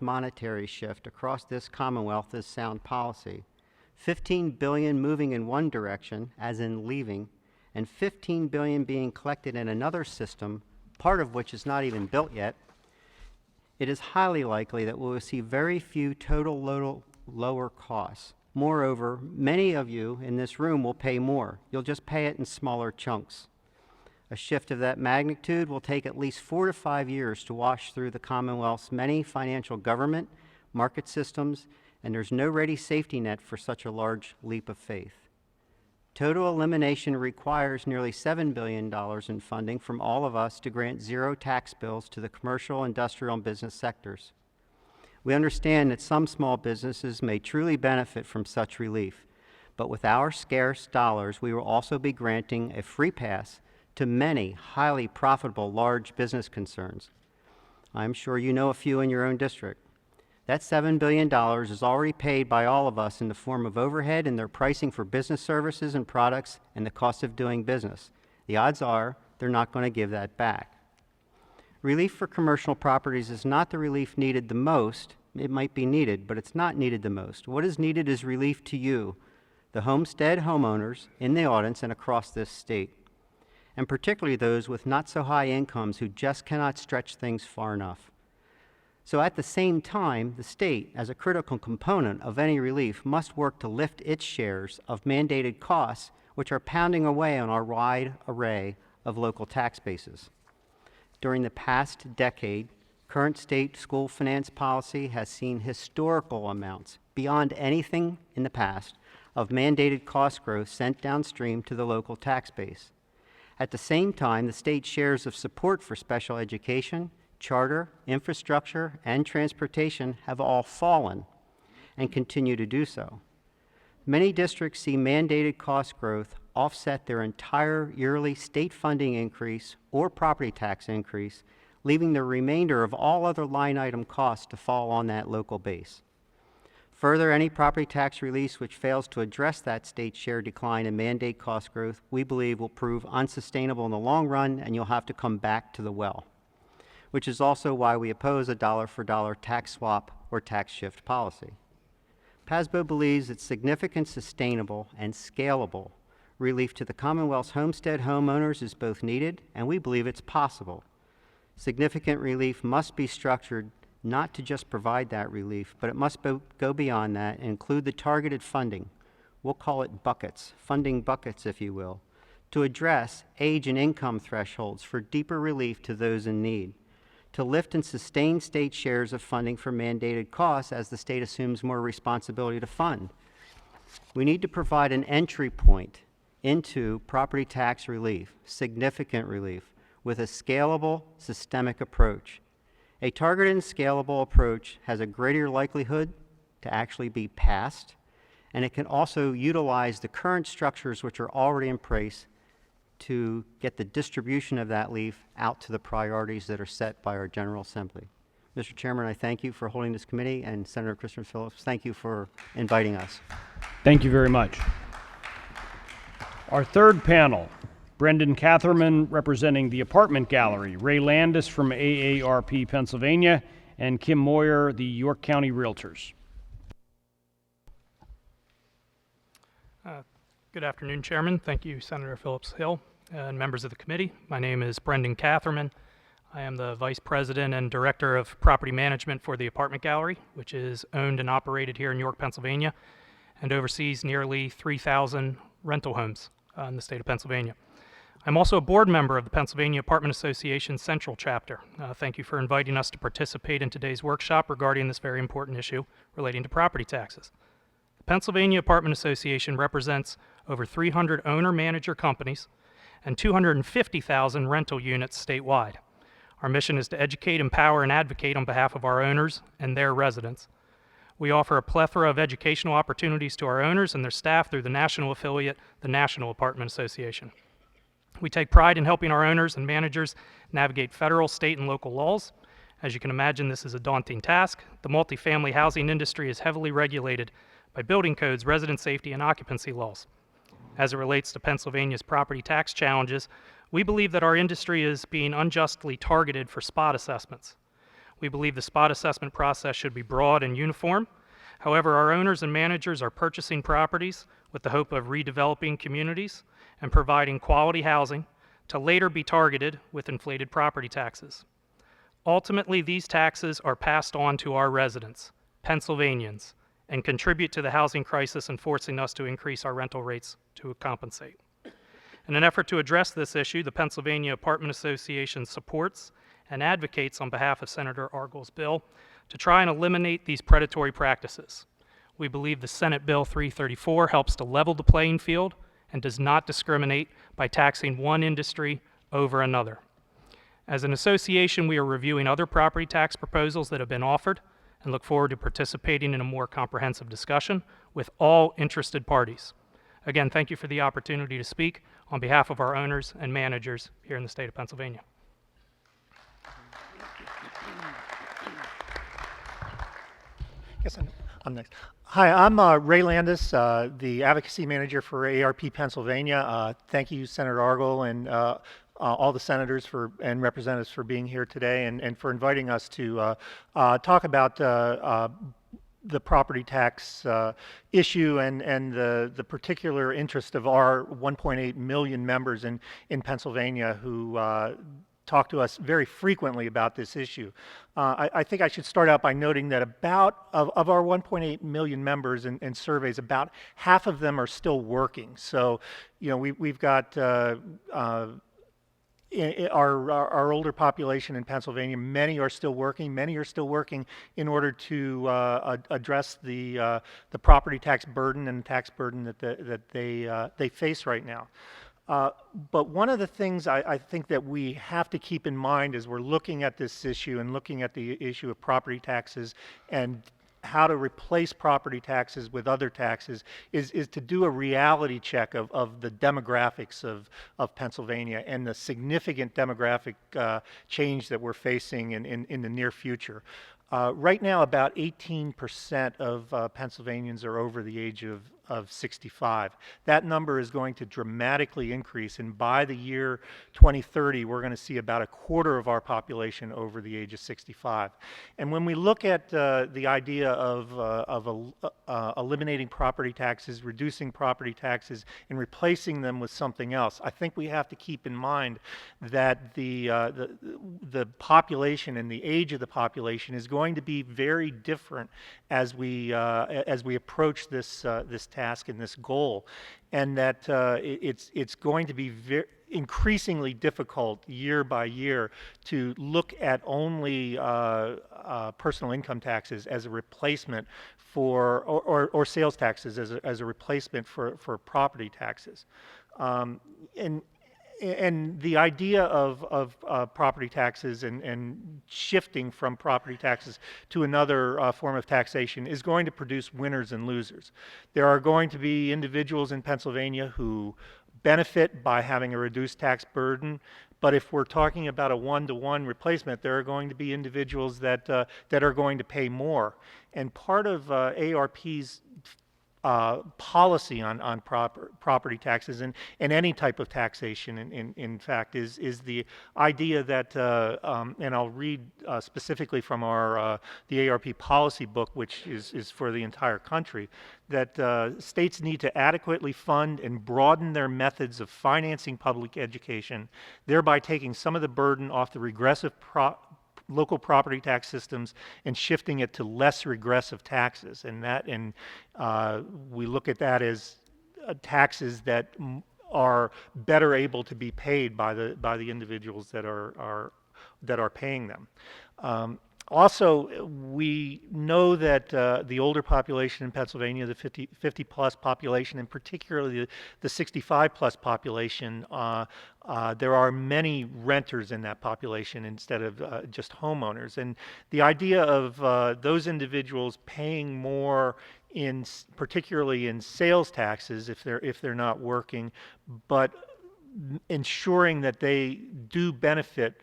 monetary shift across this Commonwealth is sound policy. $15 billion moving in one direction, as in leaving, and $15 billion being collected in another system, part of which is not even built yet. It is highly likely that we will see very few total lower costs. Moreover, many of you in this room will pay more. You'll just pay it in smaller chunks. A shift of that magnitude will take at least 4 to 5 years to wash through the Commonwealth's many financial government, market systems, and there's no ready safety net for such a large leap of faith. Total elimination requires nearly $7 billion in funding from all of us to grant zero tax bills to the commercial, industrial, and business sectors. We understand that some small businesses may truly benefit from such relief, but with our scarce dollars, we will also be granting a free pass to many highly profitable large business concerns. I'm sure you know a few in your own district. That $7 billion is already paid by all of us in the form of overhead and their pricing for business services and products and the cost of doing business. The odds are they're not going to give that back. Relief for commercial properties is not the relief needed the most. It might be needed, but it's not needed the most. What is needed is relief to you, the homestead homeowners in the audience and across this state, and particularly those with not so high incomes who just cannot stretch things far enough. So at the same time, the state, as a critical component of any relief, must work to lift its shares of mandated costs, which are pounding away on our wide array of local tax bases. During the past decade, current state school finance policy has seen historical amounts, beyond anything in the past, of mandated cost growth sent downstream to the local tax base. At the same time, the state shares of support for special education, charter, infrastructure, and transportation have all fallen and continue to do so. Many districts see mandated cost growth offset their entire yearly state funding increase or property tax increase, leaving the remainder of all other line item costs to fall on that local base. Further, any property tax release which fails to address that state share decline and mandate cost growth, we believe will prove unsustainable in the long run, and you'll have to come back to the well, which is also why we oppose a dollar-for-dollar tax swap or tax shift policy. PASBO believes that significant, sustainable, and scalable relief to the Commonwealth's homestead homeowners is both needed, and we believe it's possible. Significant relief must be structured not to just provide that relief, but it must go beyond that and include the targeted funding. We'll call it buckets, funding buckets, if you will, to address age and income thresholds for deeper relief to those in need, to lift and sustain state shares of funding for mandated costs as the state assumes more responsibility to fund. We need to provide an entry point into property tax relief, significant relief, with a scalable, systemic approach. A targeted and scalable approach has a greater likelihood to actually be passed, and it can also utilize the current structures which are already in place to get the distribution of that relief out to the priorities that are set by our General Assembly. Mr. Chairman, I thank you for holding this committee, and Senator Christopher Phillips, thank you for inviting us. Thank you very much. Our third panel, Brendan Katherine representing the Apartment Gallery, Ray Landis from AARP Pennsylvania, and Kim Moyer, the York County Realtors. Good afternoon, Chairman. Thank you, Senator Phillips-Hill, and members of the committee. My name is Brendan Katherine. I am the Vice President and Director of Property Management for the Apartment Gallery, which is owned and operated here in York, Pennsylvania, and oversees nearly 3,000 rental homes in the state of Pennsylvania. I'm also a board member of the Pennsylvania Apartment Association Central Chapter. Thank you for inviting us to participate in today's workshop regarding this very important issue relating to property taxes. The Pennsylvania Apartment Association represents over 300 owner-manager companies and 250,000 rental units statewide. Our mission is to educate, empower, and advocate on behalf of our owners and their residents. We offer a plethora of educational opportunities to our owners and their staff through the national affiliate, the National Apartment Association. We take pride in helping our owners and managers navigate federal, state, and local laws. As you can imagine, this is a daunting task. The multifamily housing industry is heavily regulated by building codes, resident safety, and occupancy laws. As it relates to Pennsylvania's property tax challenges, we believe that our industry is being unjustly targeted for spot assessments. We believe the spot assessment process should be broad and uniform. However, our owners and managers are purchasing properties with the hope of redeveloping communities and providing quality housing to later be targeted with inflated property taxes. Ultimately, these taxes are passed on to our residents, Pennsylvanians, and contribute to the housing crisis and forcing us to increase our rental rates to compensate. In an effort to address this issue, the Pennsylvania Apartment Association supports and advocates on behalf of Senator Argle's bill to try and eliminate these predatory practices. We believe the Senate Bill 334 helps to level the playing field and does not discriminate by taxing one industry over another. As an association, we are reviewing other property tax proposals that have been offered and look forward to participating in a more comprehensive discussion with all interested parties. Again, thank you for the opportunity to speak on behalf of our owners and managers here in the state of Pennsylvania. Yes, I'm next. Hi, I'm Ray Landis, the advocacy manager for ARP Pennsylvania. Thank you, Senator Argle, and all the senators and representatives for being here today and for inviting us to talk about the property tax issue and the particular interest of our 1.8 million members in Pennsylvania who talk to us very frequently about this issue. I think I should start out by noting that of our 1.8 million members and surveys, about half of them are still working. So, you know, we've got our older population in Pennsylvania. Many are still working. Many are still working in order to address the property tax burden and the tax burden that they face right now. But one of the things I think that we have to keep in mind as we're looking at this issue and looking at the issue of property taxes and how to replace property taxes with other taxes is to do a reality check of the demographics of Pennsylvania and the significant demographic change that we're facing in the near future. Right now, about 18% of Pennsylvanians are over the age of 65. That number is going to dramatically increase, and by the year 2030, we're going to see about a quarter of our population over the age of 65. And when we look at the idea of eliminating property taxes, reducing property taxes, and replacing them with something else, I think we have to keep in mind that the population and the age of the population is going to be very different as we approach this task and this goal, and that it's going to be increasingly difficult year by year to look at only personal income taxes as a replacement for or sales taxes as a replacement for property taxes. And the idea of property taxes and shifting from property taxes to another form of taxation is going to produce winners and losers. There are going to be individuals in Pennsylvania who benefit by having a reduced tax burden, but if we're talking about a one-to-one replacement, there are going to be individuals that are going to pay more. And part of ARP's policy on property taxes and any type of taxation, in fact, is the idea that, and I'll read specifically from the ARP policy book, which is for the entire country, that states need to adequately fund and broaden their methods of financing public education, thereby taking some of the burden off the regressive local property tax systems and shifting it to less regressive taxes. And we look at that as taxes that are better able to be paid by the individuals that are paying them. Also, we know that the older population in Pennsylvania, the 50 plus population, and particularly the 65 plus population, there are many renters in that population instead of just homeowners. And the idea of those individuals paying more particularly in sales taxes if they're not working, but ensuring that they do benefit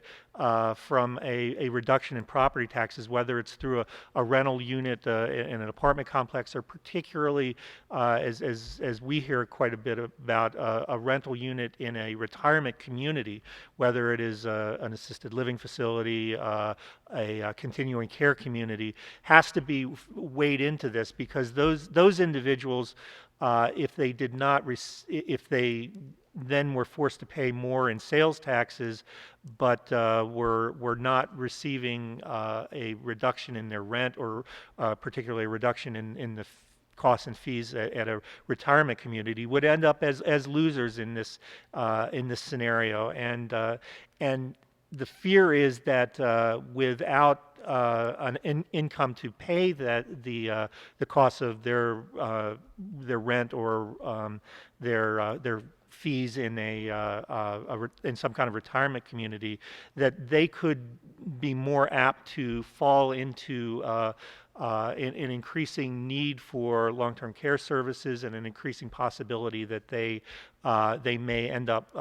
from a reduction in property taxes, whether it's through a rental unit in an apartment complex, or particularly, as we hear quite a bit about, a rental unit in a retirement community, whether it is an assisted living facility, a continuing care community, has to be weighed into this, because those individuals, if they did not, if they then were forced to pay more in sales taxes, but were not receiving a reduction in their rent, or particularly a reduction in the costs and fees at a retirement community, would end up as losers in this scenario. And the fear is that without an income to pay the costs of their rent or their fees in in some kind of retirement community, that they could be more apt to fall into an increasing need for long-term care services, and an increasing possibility that they may end up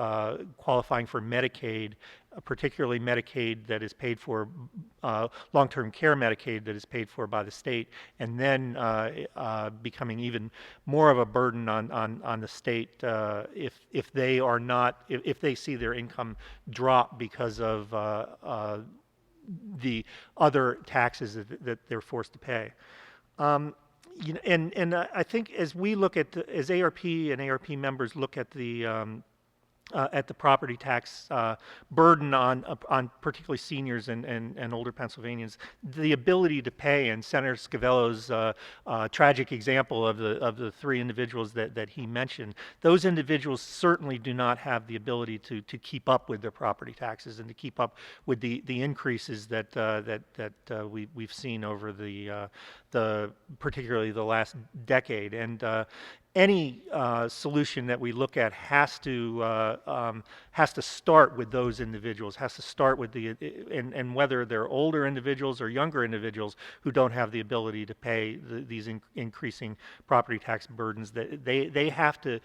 qualifying for Medicaid, particularly Medicaid that is paid for, long-term care Medicaid that is paid for by the state, and then becoming even more of a burden on the state if they are not, if they see their income drop because of the other taxes that they're forced to pay. And I think as we look at as ARP and ARP members look at the property tax burden on particularly seniors and older Pennsylvanians, the ability to pay, and Senator Covello's tragic example of the three individuals that he mentioned, those individuals certainly do not have the ability to keep up with their property taxes and to keep up with the increases that we've seen over particularly the last decade. And any solution that we look at has to start with those individuals, has to start with and whether they're older individuals or younger individuals who don't have the ability to pay these increasing property tax burdens, that they have to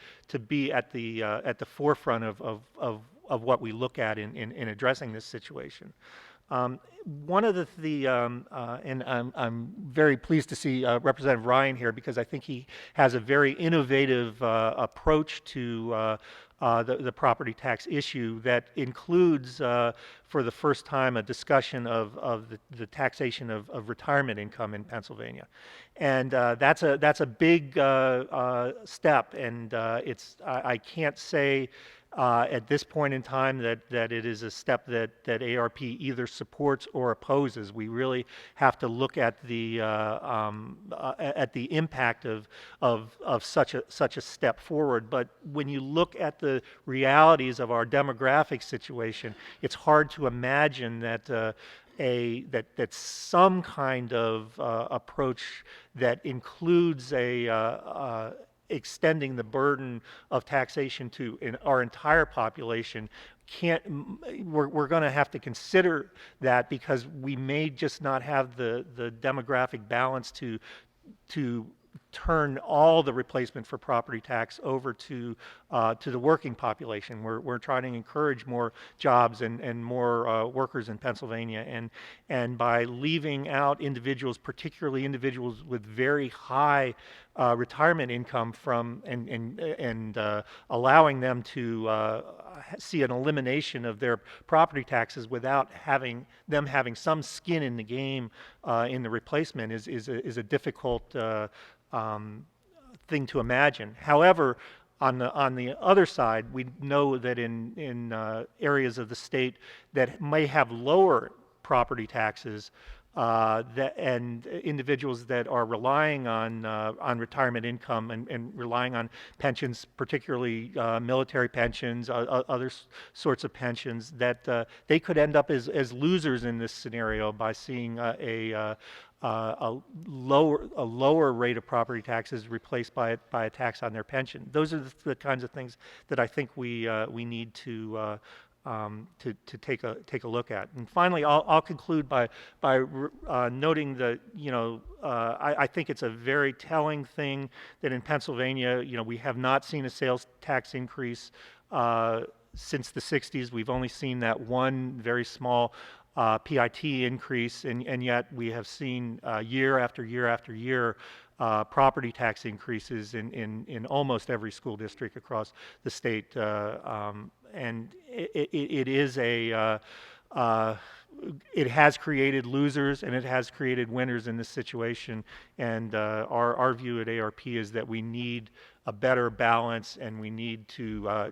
be at the forefront of what we look at in addressing this situation. One of and I'm very pleased to see Representative Ryan here, because I think he has a very innovative approach to the property tax issue that includes, for the first time, a discussion of the taxation of retirement income in Pennsylvania. And that's a big step, and I can't say at this point in time that it is a step that ARP either supports or opposes. We really have to look at the impact of such a step forward. But when you look at the realities of our demographic situation, it's hard to imagine that that some kind of approach that includes extending the burden of taxation to our entire population we're going to have to consider that, because we may just not have the demographic balance to turn all the replacement for property tax over to the working population. We're trying to encourage more jobs and more workers in Pennsylvania, and by leaving out individuals, particularly individuals with very high retirement income and allowing them to see an elimination of their property taxes without having some skin in the game in the replacement is a difficult thing to imagine. However, on the other side, we know that in areas of the state that may have lower property taxes, and individuals that are relying on retirement income and relying on pensions, particularly military pensions, other sorts of pensions, that they could end up as losers in this scenario by seeing a lower rate of property taxes replaced by a tax on their pension. Those are the kinds of things that I think we need to take a look at. And finally, I'll conclude by noting that I think it's a very telling thing that in Pennsylvania, we have not seen a sales tax increase since the 60s. We've only seen that one very small PIT increase, and yet we have seen year after year after year property tax increases in almost every school district across the state. And it is it has created losers and it has created winners in this situation. And our view at ARP is that we need a better balance, and we need to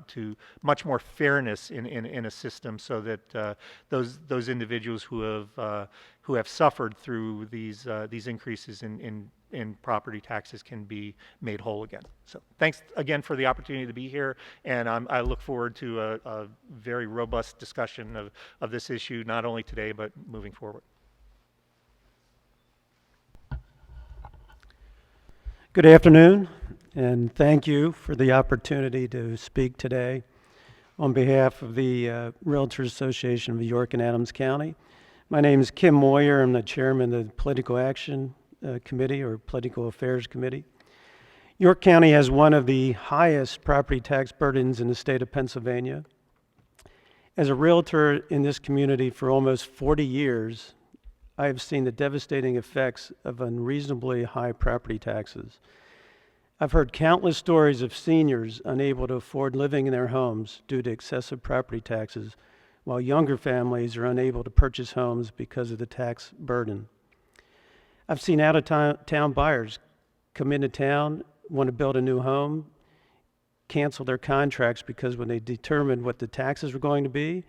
much more fairness in a system, so that those individuals who have suffered through these increases in property taxes can be made whole again. So thanks again for the opportunity to be here, and I look forward to a very robust discussion of this issue, not only today but moving forward. Good afternoon, and thank you for the opportunity to speak today on behalf of the Realtors Association of York and Adams County. My name is Kim Moyer. I'm the chairman of the Political Action Committee, or Political Affairs Committee. York County has one of the highest property tax burdens in the state of Pennsylvania. As a realtor in this community for almost 40 years, I have seen the devastating effects of unreasonably high property taxes. I've heard countless stories of seniors unable to afford living in their homes due to excessive property taxes, while younger families are unable to purchase homes because of the tax burden. I've seen out-of-town buyers come into town, want to build a new home, cancel their contracts because when they determined what the taxes were going to be,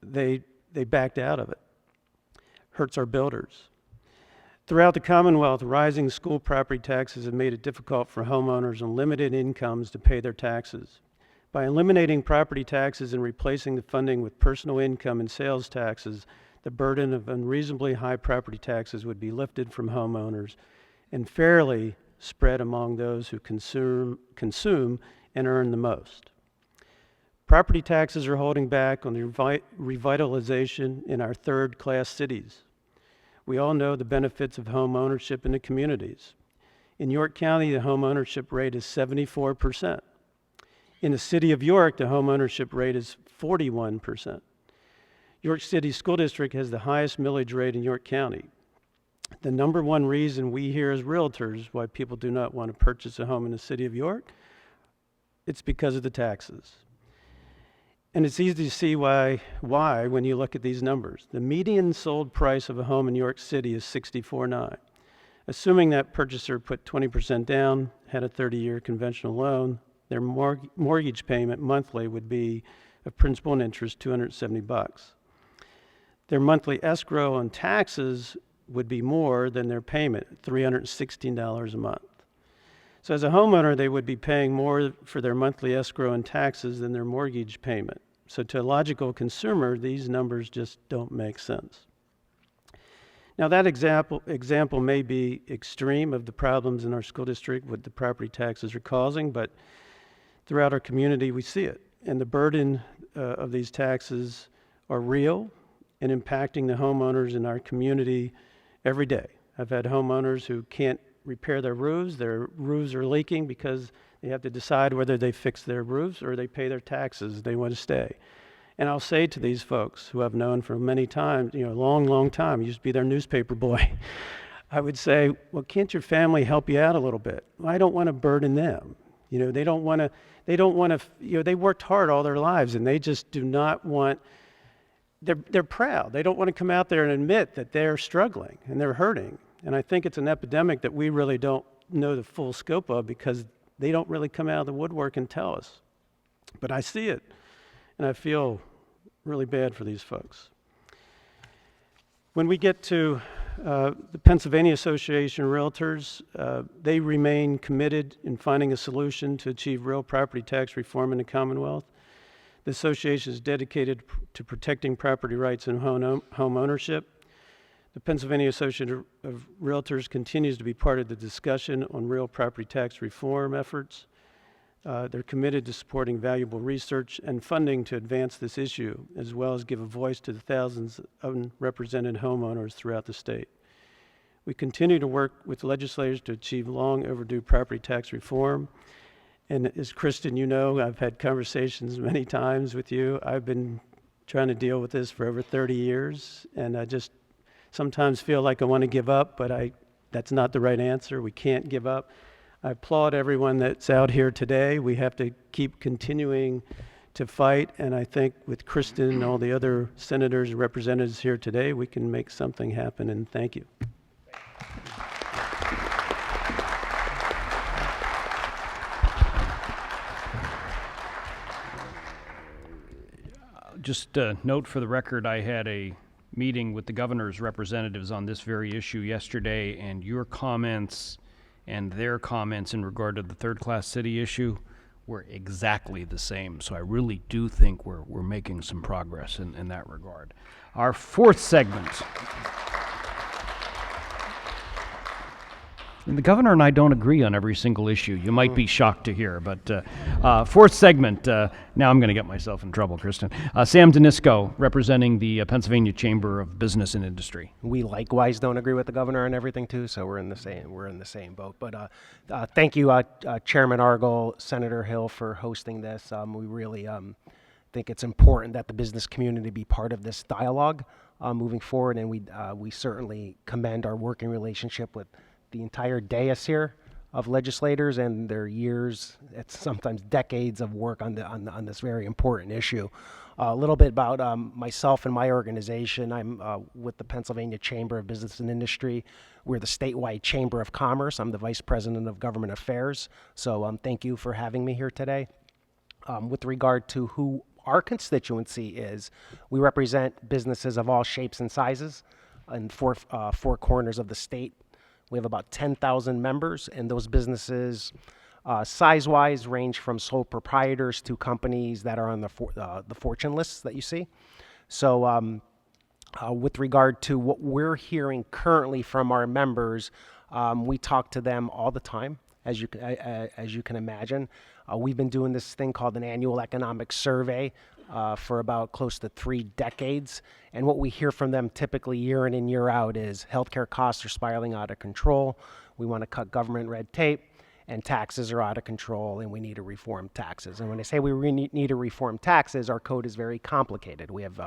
they backed out of it. Hurts our builders. Throughout the Commonwealth, rising school property taxes have made it difficult for homeowners on limited incomes to pay their taxes. By eliminating property taxes and replacing the funding with personal income and sales taxes, the burden of unreasonably high property taxes would be lifted from homeowners and fairly spread among those who consume and earn the most. Property taxes are holding back on the revitalization in our third-class cities. We all know the benefits of home ownership in the communities. In York County, the home ownership rate is 74%. In the city of York, the home ownership rate is 41%. York City School District has the highest millage rate in York County. The number one reason we hear as realtors why people do not want to purchase a home in the city of York, it's because of the taxes. And it's easy to see why when you look at these numbers. The median sold price of a home in York City is $64,900. Assuming that purchaser put 20% down, had a 30-year conventional loan, their mortgage payment monthly would be of principal and interest $270. Their monthly escrow on taxes would be more than their payment, $316 a month. So as a homeowner, they would be paying more for their monthly escrow and taxes than their mortgage payment. So to a logical consumer, these numbers just don't make sense. Now that example may be extreme of the problems in our school district, what the property taxes are causing, but throughout our community we see it. And the burden of these taxes are real and impacting the homeowners in our community every day. I've had homeowners who can't repair their roofs are leaking because they have to decide whether they fix their roofs or they pay their taxes, they want to stay. And I'll say to these folks who I've known for many times, long time, used to be their newspaper boy, I would say, well, can't your family help you out a little bit? Well, I don't want to burden them. They don't want to, they worked hard all their lives and they just do not want, they're proud. They don't want to come out there and admit that they're struggling and they're hurting. And I think it's an epidemic that we really don't know the full scope of because they don't really come out of the woodwork and tell us. But I see it, and I feel really bad for these folks. When we get to The Pennsylvania Association of Realtors, they remain committed in finding a solution to achieve real property tax reform in the Commonwealth. The association is dedicated to protecting property rights and home ownership. The Pennsylvania Association of Realtors continues to be part of the discussion on real property tax reform efforts. They're committed to supporting valuable research and funding to advance this issue, as well as give a voice to the thousands of unrepresented homeowners throughout the state. We continue to work with legislators to achieve long overdue property tax reform. And as Kristen, you know, I've had conversations many times with you. I've been trying to deal with this for over 30 years, and I just sometimes feel like I want to give up, but that's not the right answer. We can't give up. I applaud everyone that's out here today. We have to keep continuing to fight, and I think with Kristen and all the other senators and representatives here today, we can make something happen, and thank you. Just a note for the record, I had a meeting with the governor's representatives on this very issue yesterday, and your comments and their comments in regard to the third-class city issue were exactly the same. So I really do think we're making some progress in that regard. Our fourth segment. And the governor and I don't agree on every single issue. You might be shocked to hear, but fourth segment, now I'm going to get myself in trouble, Kristen. Sam Danisco, representing the Pennsylvania Chamber of Business and Industry. We likewise don't agree with the governor on everything too, so we're in the same boat. But thank you, Chairman Argyle, Senator Hill, for hosting this. We really think it's important that the business community be part of this dialogue moving forward, and we certainly commend our working relationship with the entire dais here of legislators and their years, it's sometimes decades of work on this very important issue. A little bit about myself and my organization. I'm with the Pennsylvania Chamber of Business and Industry. We're the statewide Chamber of Commerce. I'm the Vice President of Government Affairs. So thank you for having me here today. With regard to who our constituency is, we represent businesses of all shapes and sizes in four corners of the state. We have about 10,000 members, and those businesses, size-wise, range from sole proprietors to companies that are on the Fortune lists that you see. So with regard to what we're hearing currently from our members, we talk to them all the time, as you can imagine. We've been doing this thing called an annual economic survey for about close to 3 decades. And what we hear from them typically year in and year out is healthcare costs are spiraling out of control. We want to cut government red tape, and taxes are out of control, and we need to reform taxes. And when I say we need to reform taxes, our code is very complicated. We have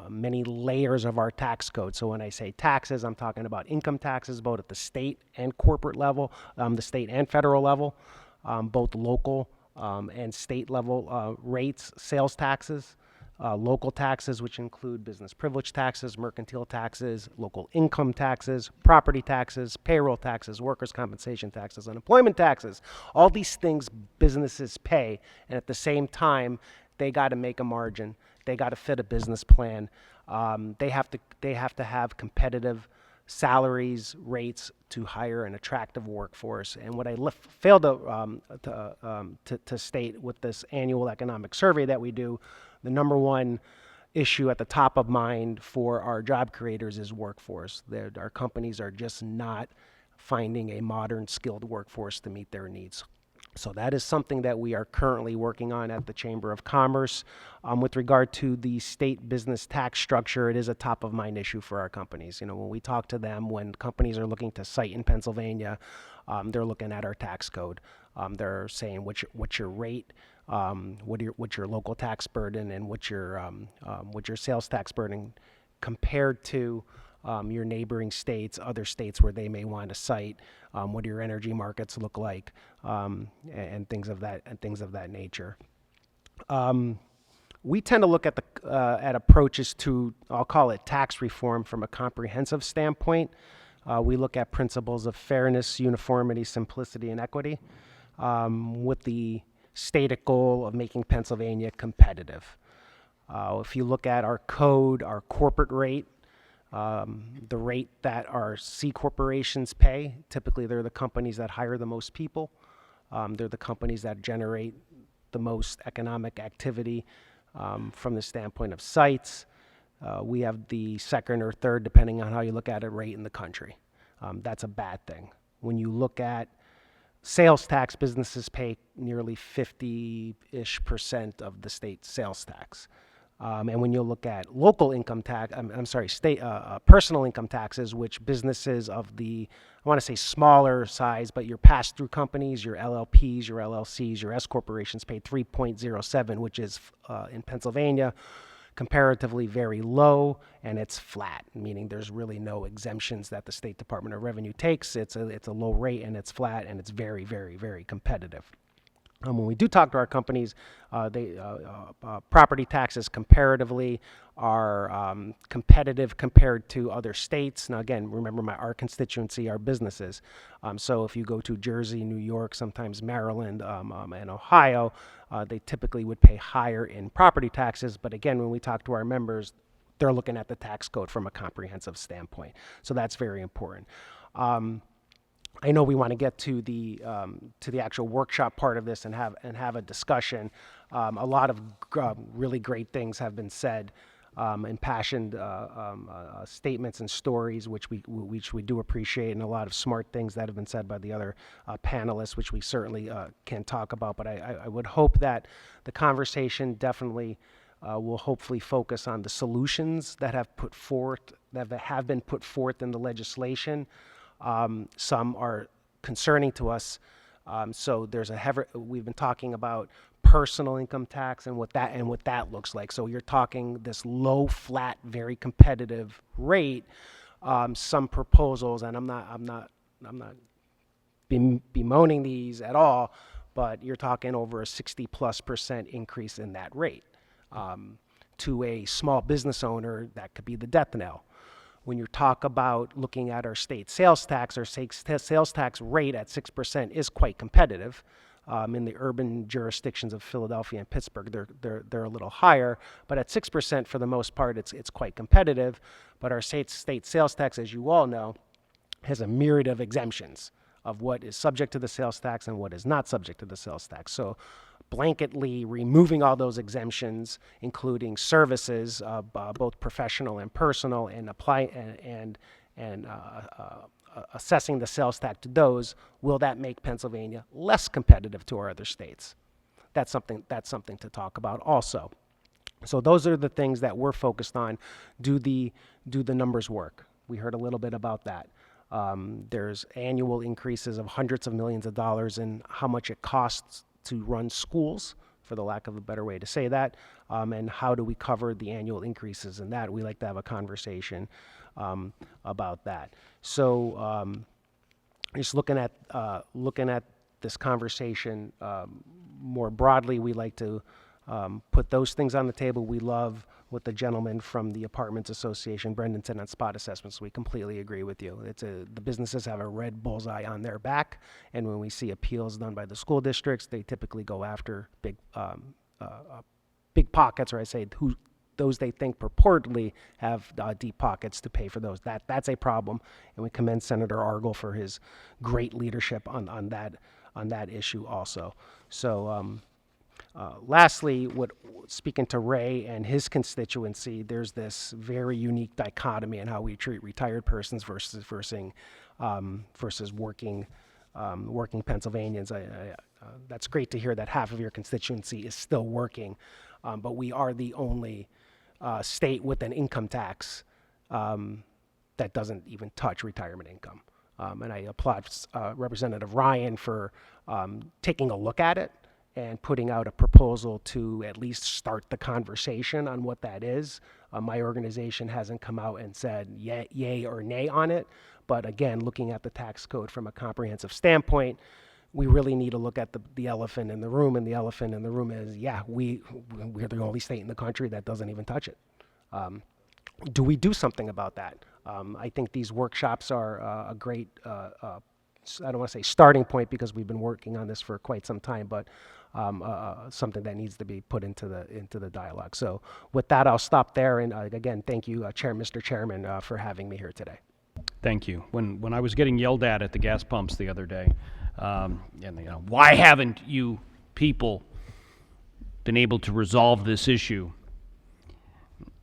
many layers of our tax code. So when I say taxes, I'm talking about income taxes, both at the state and corporate level, the state and federal level, both local and state level rates, sales taxes, local taxes, which include business privilege taxes, mercantile taxes, local income taxes, property taxes, payroll taxes, workers' compensation taxes, unemployment taxes. All these things businesses pay, and at the same time, they got to make a margin. They got to fit a business plan. They have to have competitive salaries, rates to hire an attractive workforce. And what I failed to state with this annual economic survey that we do, the number one issue at the top of mind for our job creators is workforce. Our companies are just not finding a modern, skilled workforce to meet their needs. So that is something that we are currently working on at the Chamber of Commerce. With regard to the state business tax structure, it is a top of mind issue for our companies. You know, when we talk to them, when companies are looking to site in Pennsylvania, they're looking at our tax code. They're saying what's your rate, what's your local tax burden, and what's your sales tax burden compared to your neighboring states, other states where they may want to site. What do your energy markets look like, and things of that nature. We tend to look at at approaches to, I'll call it tax reform, from a comprehensive standpoint. We look at principles of fairness, uniformity, simplicity, and equity, with the stated goal of making Pennsylvania competitive. If you look at our code, our corporate rate, The rate that our C corporations pay, typically they're the companies that hire the most people. They're the companies that generate the most economic activity from the standpoint of sites. We have the second or third, depending on how you look at it, rate in the country. That's a bad thing. When you look at sales tax, businesses pay nearly 50-ish% of the state sales tax. And when you look at local income tax, personal income taxes, which businesses of the, I want to say smaller size, but your pass-through companies, your LLPs, your LLCs, your S corporations pay 3.07, which is in Pennsylvania comparatively very low, and it's flat, meaning there's really no exemptions that the State Department of Revenue takes. It's a low rate, and it's flat, and it's very, very, very competitive. When we do talk to our companies, property taxes comparatively are competitive compared to other states. Now, again, remember our constituency are businesses. So if you go to Jersey, New York, sometimes Maryland, and Ohio, they typically would pay higher in property taxes. But again, when we talk to our members, they're looking at the tax code from a comprehensive standpoint. So that's very important. I know we want to get to the actual workshop part of this and have a discussion. A lot of really great things have been said, impassioned statements and stories, which we do appreciate, and a lot of smart things that have been said by the other panelists, which we certainly can talk about. But I would hope that the conversation definitely will hopefully focus on the solutions that have been put forth in the legislation. Some are concerning to us. So there's we've been talking about personal income tax and what that looks like. So you're talking this low, flat, very competitive rate. Some proposals, and I'm not bemoaning these at all, but you're talking over a 60+% increase in that rate. To a small business owner, that could be the death knell. When you talk about looking at our state sales tax, our sales tax rate at 6% is quite competitive. In the urban jurisdictions of Philadelphia and Pittsburgh, they're a little higher, but at 6% for the most part, it's quite competitive. But our state sales tax, as you all know, has a myriad of exemptions of what is subject to the sales tax and what is not subject to the sales tax. So blanketly removing all those exemptions, including services, both professional and personal, and assessing the sales tax to those, will that make Pennsylvania less competitive to our other states? That's something to talk about also. So those are the things that we're focused on. Do the numbers work? We heard a little bit about that. There's annual increases of hundreds of millions of dollars in how much it costs to run schools, for the lack of a better way to say that, and how do we cover the annual increases in that? We like to have a conversation about that. So just looking at this conversation more broadly, we like to put those things on the table. We love what the gentleman from the Apartments Association, Brendan, said on spot assessments. We completely agree with you. The businesses have a red bullseye on their back, and when we see appeals done by the school districts, they typically go after big pockets, or I say those they think purportedly have deep pockets to pay for those. That's a problem, and we commend Senator Argel for his great leadership on that issue also. So. Lastly, speaking to Ray and his constituency, there's this very unique dichotomy in how we treat retired persons versus working Pennsylvanians. That's great to hear that half of your constituency is still working, but we are the only state with an income tax that doesn't even touch retirement income. And I applaud Representative Ryan for taking a look at it and putting out a proposal to at least start the conversation on what that is. My organization hasn't come out and said yay or nay on it, but again, looking at the tax code from a comprehensive standpoint, we really need to look at the elephant in the room, and the elephant in the room is, we're the only state in the country that doesn't even touch it. Do we do something about that? I think these workshops are a great I don't want to say starting point, because we've been working on this for quite some time, but something that needs to be put into the dialogue. So with that, I'll stop there. And again, thank you, Mr. Chairman, for having me here today. Thank you. When I was getting yelled at the gas pumps the other day, and why haven't you people been able to resolve this issue?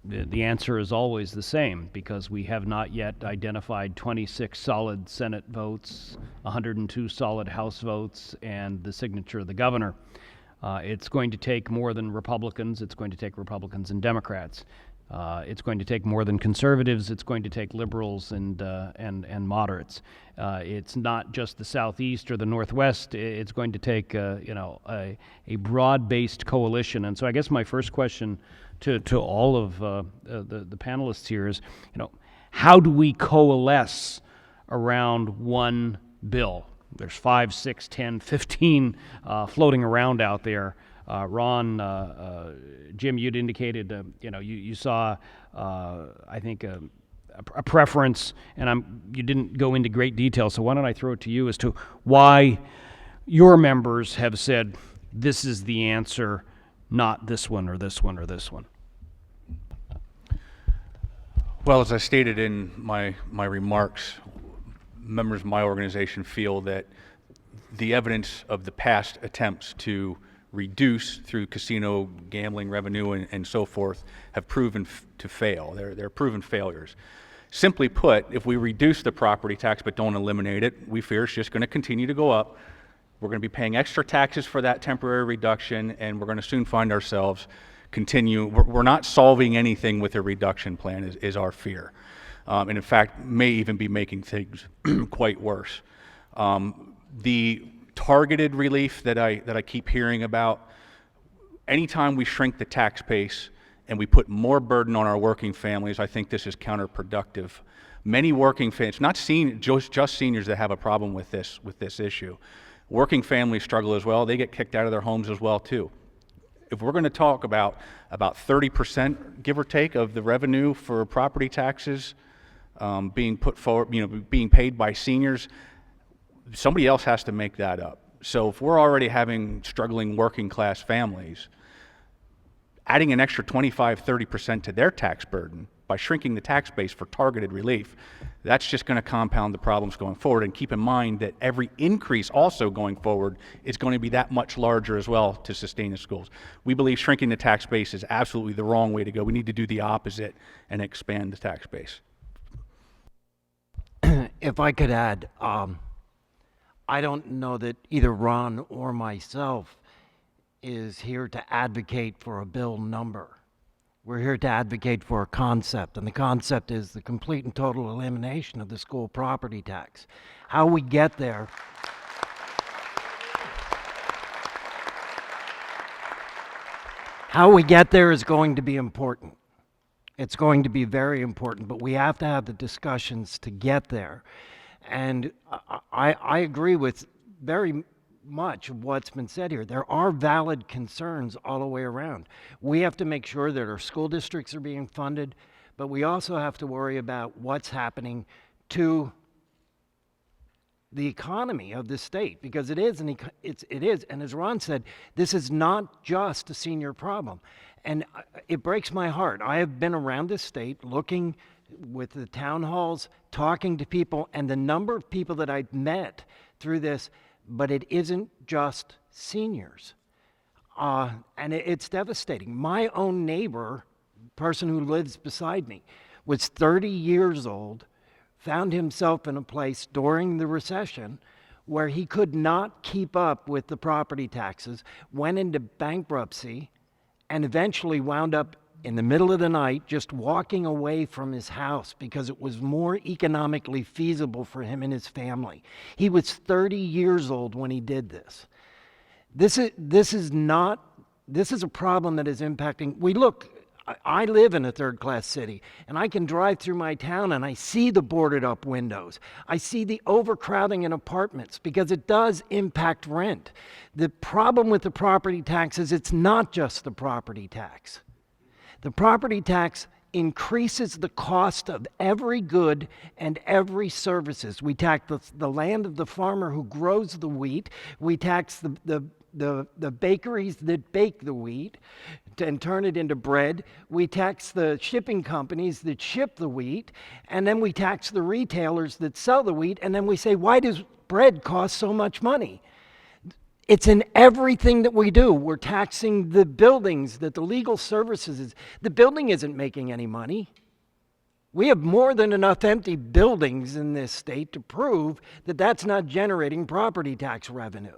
The answer is always the same, because we have not yet identified 26 solid Senate votes, 102 solid House votes, and the signature of the governor. It's going to take more than Republicans. It's going to take Republicans and Democrats. It's going to take more than conservatives. It's going to take liberals and moderates. It's not just the Southeast or the Northwest. It's going to take a broad-based coalition. And so I guess my first question to all of the panelists here is, how do we coalesce around one bill? There's 5, 6, 10, 15 floating around out there. Ron, Jim, you'd indicated, you saw, I think, a preference, and you didn't go into great detail, so why don't I throw it to you as to why your members have said this is the answer, not this one or this one or this one. Well, as I stated in my remarks, members of my organization feel that the evidence of the past attempts to reduce through casino gambling revenue and so forth have proven to fail. They're proven failures. Simply put, if we reduce the property tax but don't eliminate it, we fear it's just going to continue to go up. We're going to be paying extra taxes for that temporary reduction, and we're going to soon find ourselves we're not solving anything with a reduction plan is our fear. And in fact, may even be making things quite worse. The targeted relief that I keep hearing about, anytime we shrink the tax base and we put more burden on our working families, I think this is counterproductive. Many working families, not just seniors that have a problem with this issue. Working families struggle as well. They get kicked out of their homes as well too. If we're going to talk about 30%, give or take, of the revenue for property taxes being put forward, being paid by seniors, somebody else has to make that up. So if we're already having struggling working class families, adding an extra 25, 30% to their tax burden by shrinking the tax base for targeted relief, that's just going to compound the problems going forward. And keep in mind that every increase also going forward is going to be that much larger as well to sustain the schools. We believe shrinking the tax base is absolutely the wrong way to go. We need to do the opposite and expand the tax base. If I could add, I don't know that either Ron or myself is here to advocate for a bill number. We're here to advocate for a concept, and the concept is the complete and total elimination of the school property tax. How we get there is going to be important. It's going to be very important, but we have to have the discussions to get there. And I agree with very much of what's been said here. There are valid concerns all the way around. We have to make sure that our school districts are being funded, but we also have to worry about what's happening to the economy of the state, because it is, and as Ron said, this is not just a senior problem. And it breaks my heart. I have been around this state looking with the town halls, talking to people, and the number of people that I've met through this, but it isn't just seniors. And it's devastating. My own neighbor, person who lives beside me, was 30 years old, found himself in a place during the recession where he could not keep up with the property taxes, went into bankruptcy, and eventually wound up in the middle of the night just walking away from his house because it was more economically feasible for him and his family. He was 30 years old when he did this. This is a problem that is impacting. I live in a third-class city, and I can drive through my town and I see the boarded-up windows. I see the overcrowding in apartments because it does impact rent. The problem with the property tax is it's not just the property tax. The property tax increases the cost of every good and every services. We tax the land of the farmer who grows the wheat. We tax the the bakeries that bake the wheat and turn it into bread. We tax the shipping companies that ship the wheat, and then we tax the retailers that sell the wheat, and then we say, why does bread cost so much money? It's in everything that we do. We're taxing the buildings, the legal services. The building isn't making any money. We have more than enough empty buildings in this state to prove that that's not generating property tax revenue.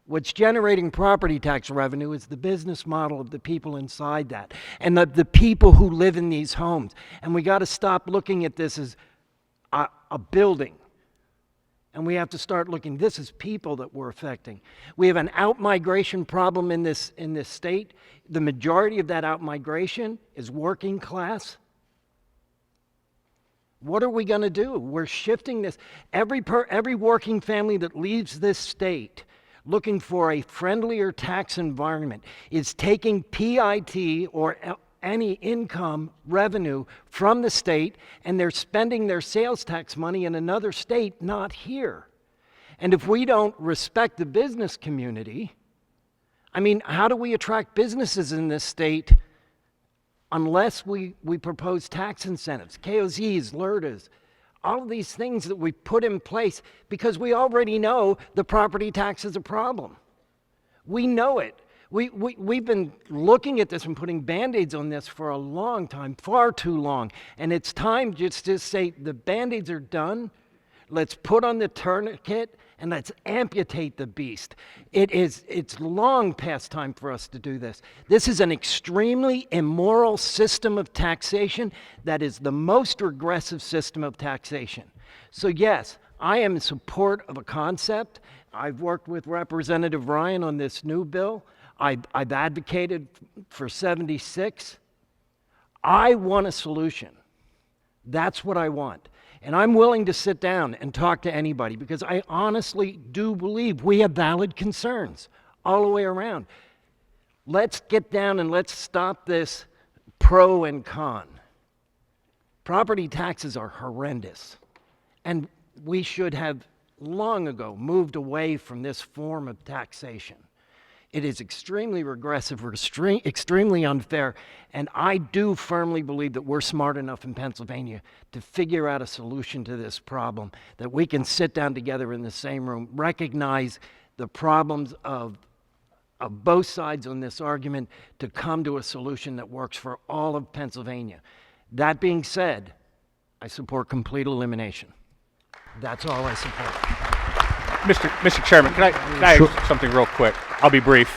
What's generating property tax revenue is the business model of the people inside that and the people who live in these homes. And we got to stop looking at this as a building. And we have to start looking, this is people that we're affecting. We have an out-migration problem in this state. The majority of that out-migration is working class. What are we going to do? We're shifting this. Every working family that leaves this state looking for a friendlier tax environment is taking PIT or any income revenue from the state, and they're spending their sales tax money in another state, not here. And if we don't respect the business community, I mean, how do we attract businesses in this state unless we propose tax incentives, KOZs, LERTAs, all of these things that we put in place because we already know the property tax is a problem. We know it. We've been looking at this and putting Band-Aids on this for a long time, far too long. And it's time just to say the Band-Aids are done. Let's put on the tourniquet and let's amputate the beast. It's long past time for us to do this. This is an extremely immoral system of taxation that is the most regressive system of taxation. So yes, I am in support of a concept. I've worked with Representative Ryan on this new bill. I've advocated for 76. I want a solution. That's what I want. And I'm willing to sit down and talk to anybody because I honestly do believe we have valid concerns all the way around. Let's get down and let's stop this pro and con. Property taxes are horrendous. And we should have long ago moved away from this form of taxation. It is extremely regressive, extremely unfair, and I do firmly believe that we're smart enough in Pennsylvania to figure out a solution to this problem, that we can sit down together in the same room, recognize the problems of both sides on this argument to come to a solution that works for all of Pennsylvania. That being said, I support complete elimination. That's all I support. Mr. Chairman, can I ask something real quick? I'll be brief.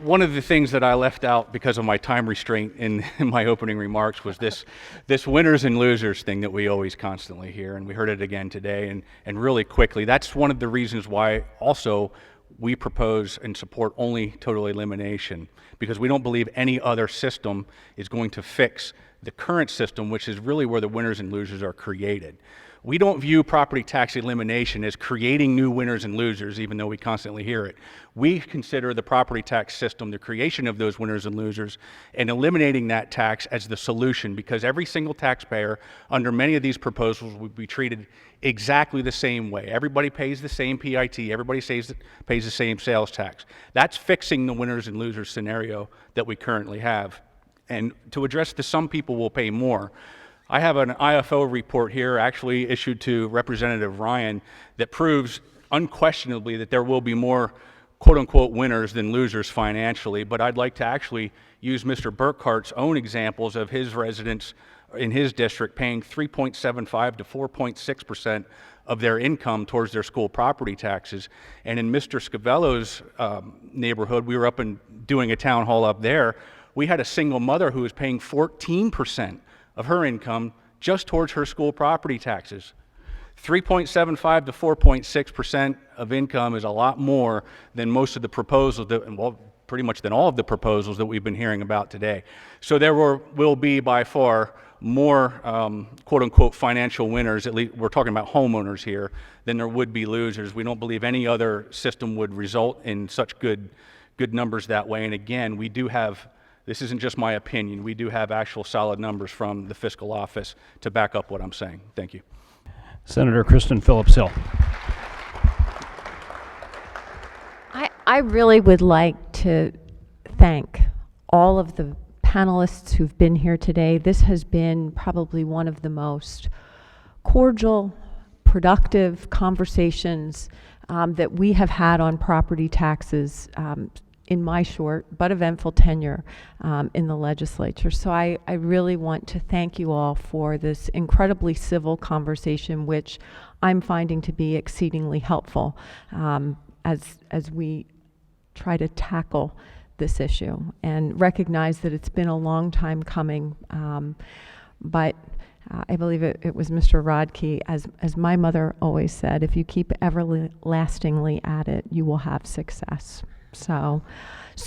One of the things that I left out because of my time restraint in my opening remarks was this winners and losers thing that we always constantly hear, and we heard it again today, and really quickly. That's one of the reasons why also we propose and support only total elimination, because we don't believe any other system is going to fix the current system, which is really where the winners and losers are created. We don't view property tax elimination as creating new winners and losers, even though we constantly hear it. We consider the property tax system, the creation of those winners and losers, and eliminating that tax as the solution, because every single taxpayer under many of these proposals would be treated exactly the same way. Everybody pays the same PIT, everybody pays the same sales tax. That's fixing the winners and losers scenario that we currently have. And to address the some people will pay more, I have an IFO report here actually issued to Representative Ryan that proves unquestionably that there will be more quote-unquote winners than losers financially, but I'd like to actually use Mr. Burkhart's own examples of his residents in his district paying 3.75 to 4.6% of their income towards their school property taxes. And in Mr. Covello's neighborhood, we were up and doing a town hall up there, we had a single mother who was paying 14% of her income just towards her school property taxes. 3.75 to 4.6% of income is a lot more than most of the proposals that, well, pretty much than all of the proposals that we've been hearing about today. So there will be by far more quote-unquote financial winners, at least we're talking about homeowners here, than there would be losers. We don't believe any other system would result in such good numbers that way. And again, we do have, this isn't just my opinion, we do have actual solid numbers from the fiscal office to back up what I'm saying. Thank you. Senator Kristen Phillips-Hill. I really would like to thank all of the panelists who've been here today. This has been probably one of the most cordial, productive conversations that we have had on property taxes in my short but eventful tenure in the legislature. So I really want to thank you all for this incredibly civil conversation, which I'm finding to be exceedingly helpful as we try to tackle this issue and recognize that it's been a long time coming. But I believe it was Mr. Rodkey, as my mother always said, if you keep everlastingly at it, you will have success. So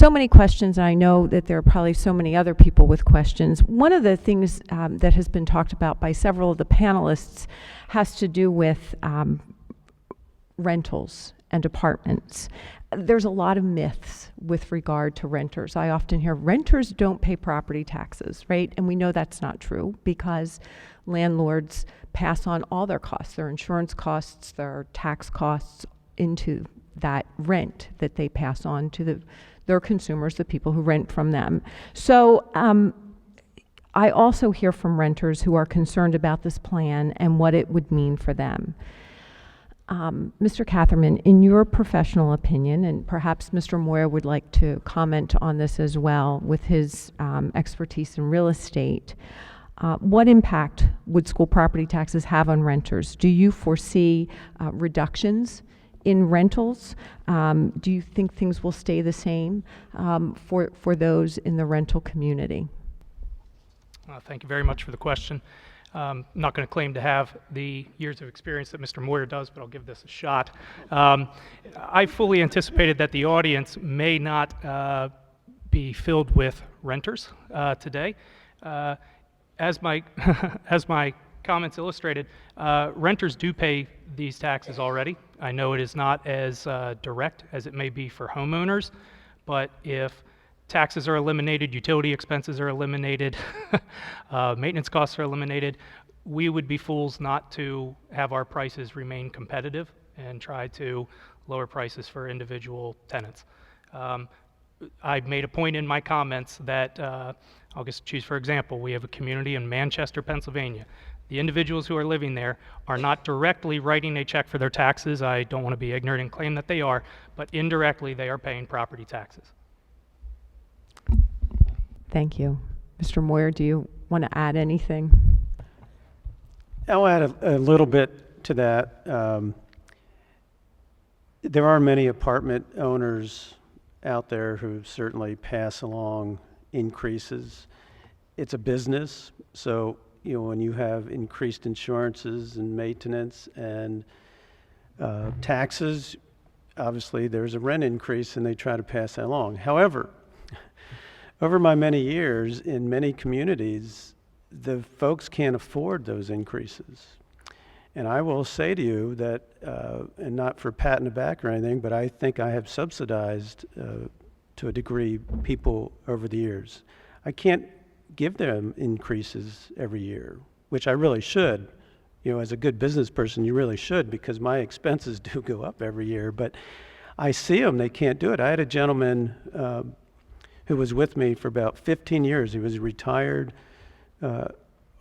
many questions, and I know that there are probably so many other people with questions. One of the things that has been talked about by several of the panelists has to do with rentals and apartments. There's a lot of myths with regard to renters. I often hear renters don't pay property taxes, right? And we know that's not true because landlords pass on all their costs, their insurance costs, their tax costs into that rent that they pass on to their consumers, the people who rent from them. So I also hear from renters who are concerned about this plan and what it would mean for them. Mr. Katherine, in your professional opinion, and perhaps Mr. Moyer would like to comment on this as well with his expertise in real estate, what impact would school property taxes have on renters? Do you foresee reductions in rentals? Do you think things will stay the same for those in the rental community? Thank you very much for the question. I'm not going to claim to have the years of experience that Mr. Moyer does, but I'll give this a shot. I fully anticipated that the audience may not be filled with renters today. As my as my comments illustrated, renters do pay these taxes already. I know it is not as direct as it may be for homeowners, but if taxes are eliminated, utility expenses are eliminated, maintenance costs are eliminated, we would be fools not to have our prices remain competitive and try to lower prices for individual tenants. I made a point in my comments that, I'll just choose for example, we have a community in Manchester, Pennsylvania. The individuals who are living there are not directly writing a check for their taxes. I don't want to be ignorant and claim that they are, but indirectly they are paying property taxes. Thank you. Mr. Moyer, do you want to add anything? I'll add a little bit to that. There are many apartment owners out there who certainly pass along increases. It's a business, so when you have increased insurances and maintenance and taxes, obviously there's a rent increase and they try to pass that along. However, over my many years in many communities, the folks can't afford those increases. And I will say to you that, and not for pat in the back or anything, but I think I have subsidized to a degree people over the years. I can't give them increases every year, which I really should. As a good business person, you really should, because my expenses do go up every year. But I see them, they can't do it. I had a gentleman who was with me for about 15 years. He was a retired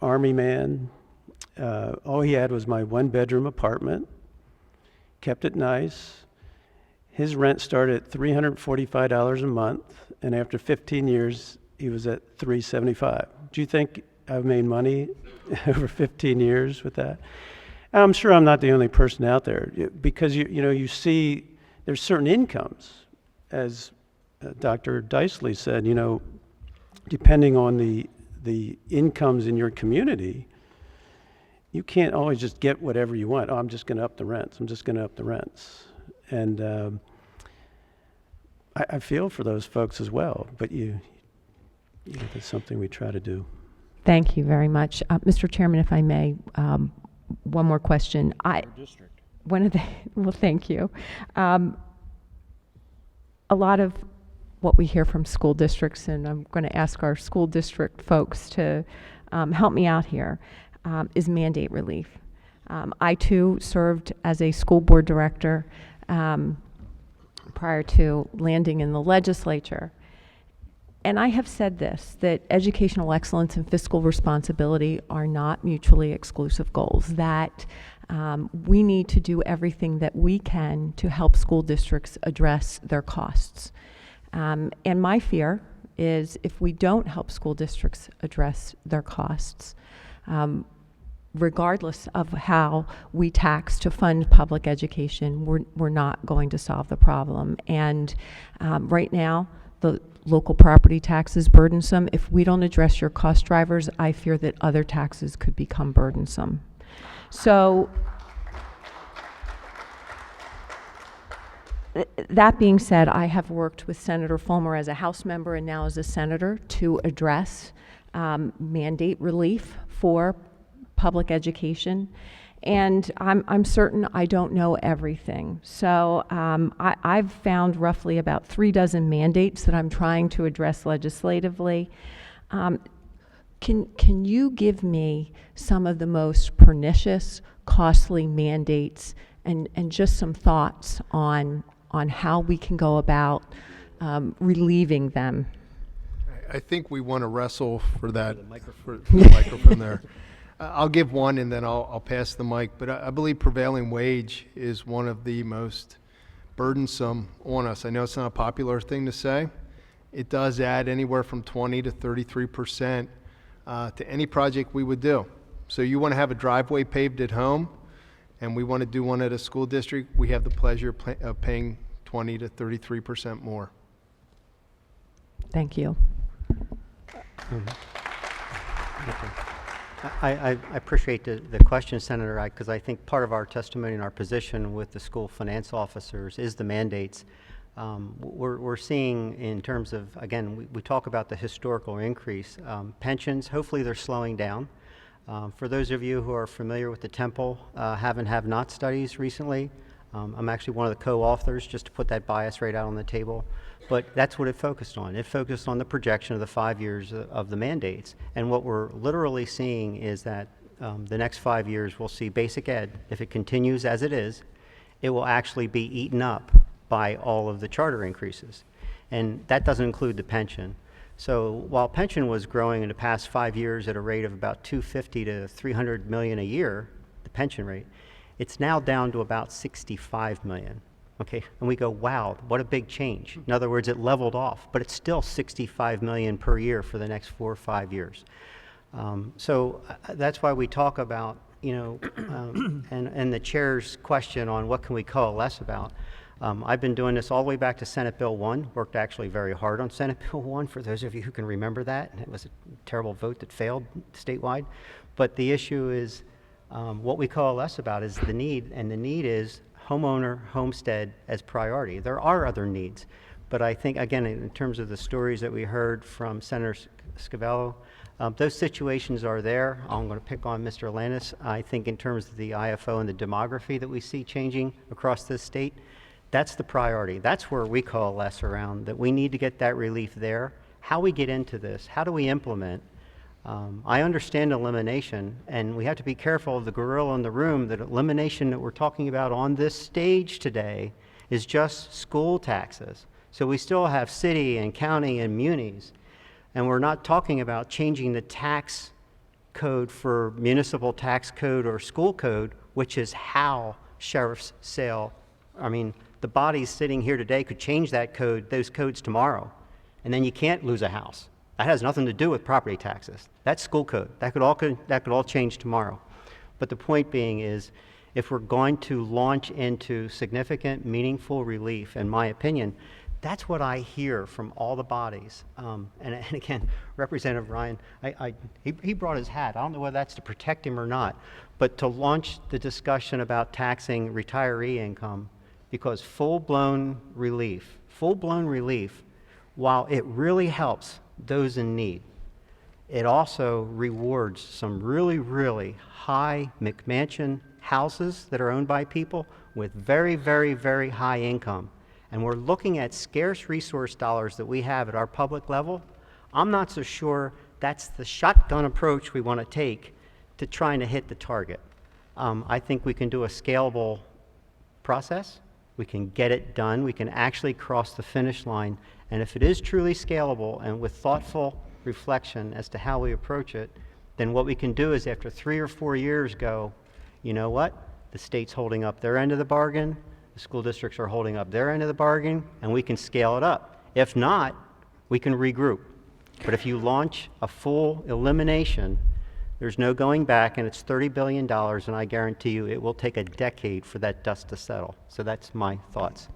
Army man. All he had was my one-bedroom apartment, kept it nice. His rent started at $345 a month, and after 15 years, he was at $375. Do you think I've made money over 15 years with that? I'm sure I'm not the only person out there, because you see there's certain incomes, as Dr. Dicely said, depending on the incomes in your community, you can't always just get whatever you want. Oh, I'm just going to up the rents. I'm just going to up the rents. And I feel for those folks as well, but that's something we try to do. Thank you very much. Mr. Chairman, if I may, one more question. Well, thank you. A lot of what we hear from school districts, and I'm going to ask our school district folks to help me out here, is mandate relief. I too served as a school board director prior to landing in the legislature. And I have said this, that educational excellence and fiscal responsibility are not mutually exclusive goals, that we need to do everything that we can to help school districts address their costs. And my fear is if we don't help school districts address their costs, regardless of how we tax to fund public education, we're not going to solve the problem. And right now, the local property tax is burdensome. If we don't address your cost drivers, I fear that other taxes could become burdensome. So, that being said, I have worked with Senator Fulmer as a House member and now as a senator to address mandate relief for public education. And I'm certain I don't know everything. So I've found roughly about 3 dozen mandates that I'm trying to address legislatively. Can you give me some of the most pernicious, costly mandates and just some thoughts on how we can go about relieving them? I think we want to wrestle for that, for the microphone there. I'll give one and then I'll pass the mic, but I believe prevailing wage is one of the most burdensome on us. I know it's not a popular thing to say. It does add anywhere from 20 to 33% to any project we would do. So you want to have a driveway paved at home and we want to do one at a school district, we have the pleasure of paying 20 to 33% more. Thank you. I appreciate the question, Senator, because I think part of our testimony and our position with the school finance officers is the mandates. We're seeing in terms of, again, we talk about the historical increase. Pensions, hopefully they're slowing down. For those of you who are familiar with the Temple have and have not studies recently, I'm actually one of the co-authors, just to put that bias rate out on the table. But that's what it focused on. It focused on the projection of the 5 years of the mandates. And what we're literally seeing is that the next 5 years we'll see basic ed, if it continues as it is, it will actually be eaten up by all of the charter increases. And that doesn't include the pension. So while pension was growing in the past 5 years at a rate of about $250 to $300 million a year, the pension rate, it's now down to about $65 million. Okay, and we go, wow, what a big change. In other words, it leveled off, but it's still $65 million per year for the next 4 or 5 years. So that's why we talk about, you know, and the chair's question on what can we coalesce about. I've been doing this all the way back to Senate Bill 1, worked actually very hard on Senate Bill 1, for those of you who can remember that. It was a terrible vote that failed statewide. But the issue is, what we coalesce about is the need, and the need is homeowner, homestead as priority. There are other needs, but I think, again, in terms of the stories that we heard from Senator Covello, those situations are there. I'm going to pick on Mr. Landis. I think in terms of the IFO and the demography that we see changing across this state, that's the priority. That's where we coalesce around, that we need to get that relief there. How we get into this, how do we implement? I understand elimination, and we have to be careful of the gorilla in the room, that elimination that we're talking about on this stage today is just school taxes. So we still have city and county and munis, and we're not talking about changing the tax code for municipal tax code or school code, which is how sheriff's sale, the bodies sitting here today could change that code, those codes tomorrow, and then you can't lose a house. That has nothing to do with property taxes. That's school code. That could all change tomorrow. But the point being is, if we're going to launch into significant, meaningful relief, in my opinion, that's what I hear from all the bodies. And again, Representative Ryan, he brought his hat. I don't know whether that's to protect him or not, but to launch the discussion about taxing retiree income, because full-blown relief, while it really helps those in need, it also rewards some really, really high McMansion houses that are owned by people with very, very, very high income. And we're looking at scarce resource dollars that we have at our public level. I'm not so sure that's the shotgun approach we want to take to trying to hit the target. I think we can do a scalable process. We can get it done. We can actually cross the finish line. And if it is truly scalable and with thoughtful reflection as to how we approach it, then what we can do is after 3 or 4 years go, you know what? The state's holding up their end of the bargain, the school districts are holding up their end of the bargain, and we can scale it up. If not, we can regroup. But if you launch a full elimination, there's no going back, and it's $30 billion, and I guarantee you it will take a decade for that dust to settle. So that's my thoughts.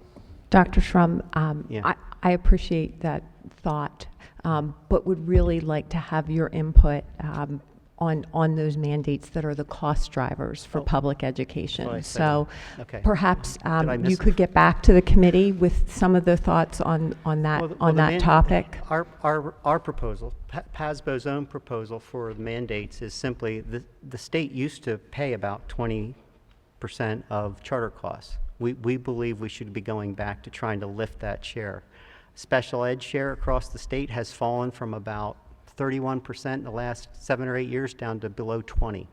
Dr. Strom, Yeah. I appreciate that thought, but would really like to have your input on those mandates that are the cost drivers for public education. Well, I said So that. Okay. perhaps Did I miss you could get back to the committee with some of the thoughts on that Well, the man- topic. Our proposal, PASBO's own proposal for the mandates is simply the state used to pay about 20% of charter costs. We believe we should be going back to trying to lift that share. Special ed share across the state has fallen from about 31% in the last 7 or 8 years down to below 20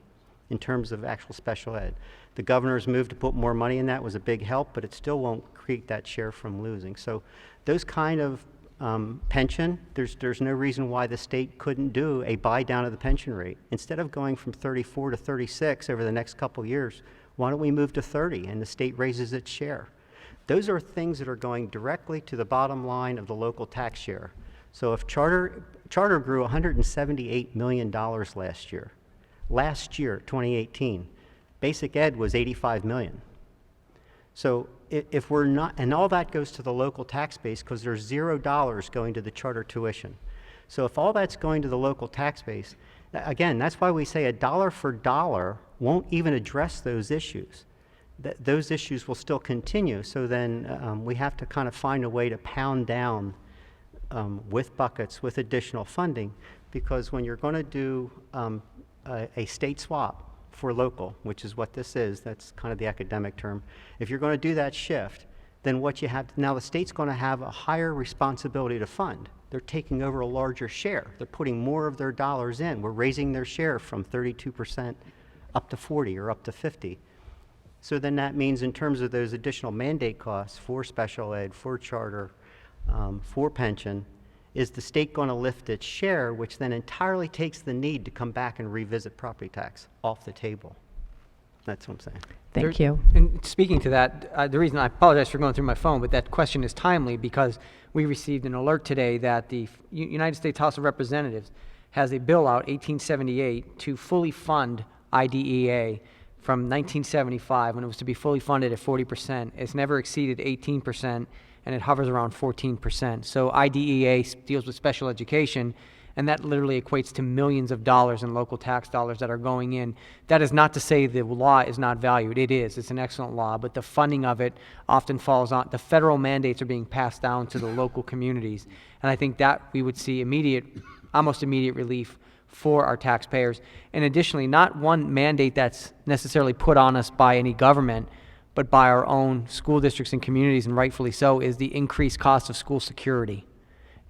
in terms of actual special ed. The governor's move to put more money in that was a big help, but it still won't create that share from losing. So those kind of pension, there's no reason why the state couldn't do a buy down of the pension rate. Instead of going from 34 to 36 over the next couple years, why don't we move to 30 and the state raises its share? Those are things that are going directly to the bottom line of the local tax share. So if charter grew $178 million last year. Last year, 2018, basic ed was $85 million. So if we're not, and all that goes to the local tax base because there's $0 going to the charter tuition. So if all that's going to the local tax base, again, that's why we say a dollar for dollar won't even address those issues. Those issues will still continue. So then we have to kind of find a way to pound down with buckets, with additional funding, because when you're going to do a state swap for local, which is what this is, that's kind of the academic term, if you're going to do that shift, then what you have, now the state's going to have a higher responsibility to fund. They're taking over a larger share. They're putting more of their dollars in. We're raising their share from 32% up to 40 or up to 50. So then that means in terms of those additional mandate costs for special ed, for charter, for pension, is the state going to lift its share, which then entirely takes the need to come back and revisit property tax off the table. That's what I'm saying. Thank you. And speaking to that, the reason I apologize for going through my phone, but that question is timely because we received an alert today that the United States House of Representatives has a bill out, 1878, to fully fund IDEA from 1975 when it was to be fully funded at 40%. It's never exceeded 18%, and it hovers around 14%. So IDEA deals with special education, and that literally equates to millions of dollars in local tax dollars that are going in. That is not to say the law is not valued. It is. It's an excellent law, but the funding of it often falls on, the federal mandates are being passed down to the local communities. And I think that we would see almost immediate relief for our taxpayers. And additionally, not one mandate that's necessarily put on us by any government, but by our own school districts and communities, and rightfully so, is the increased cost of school security.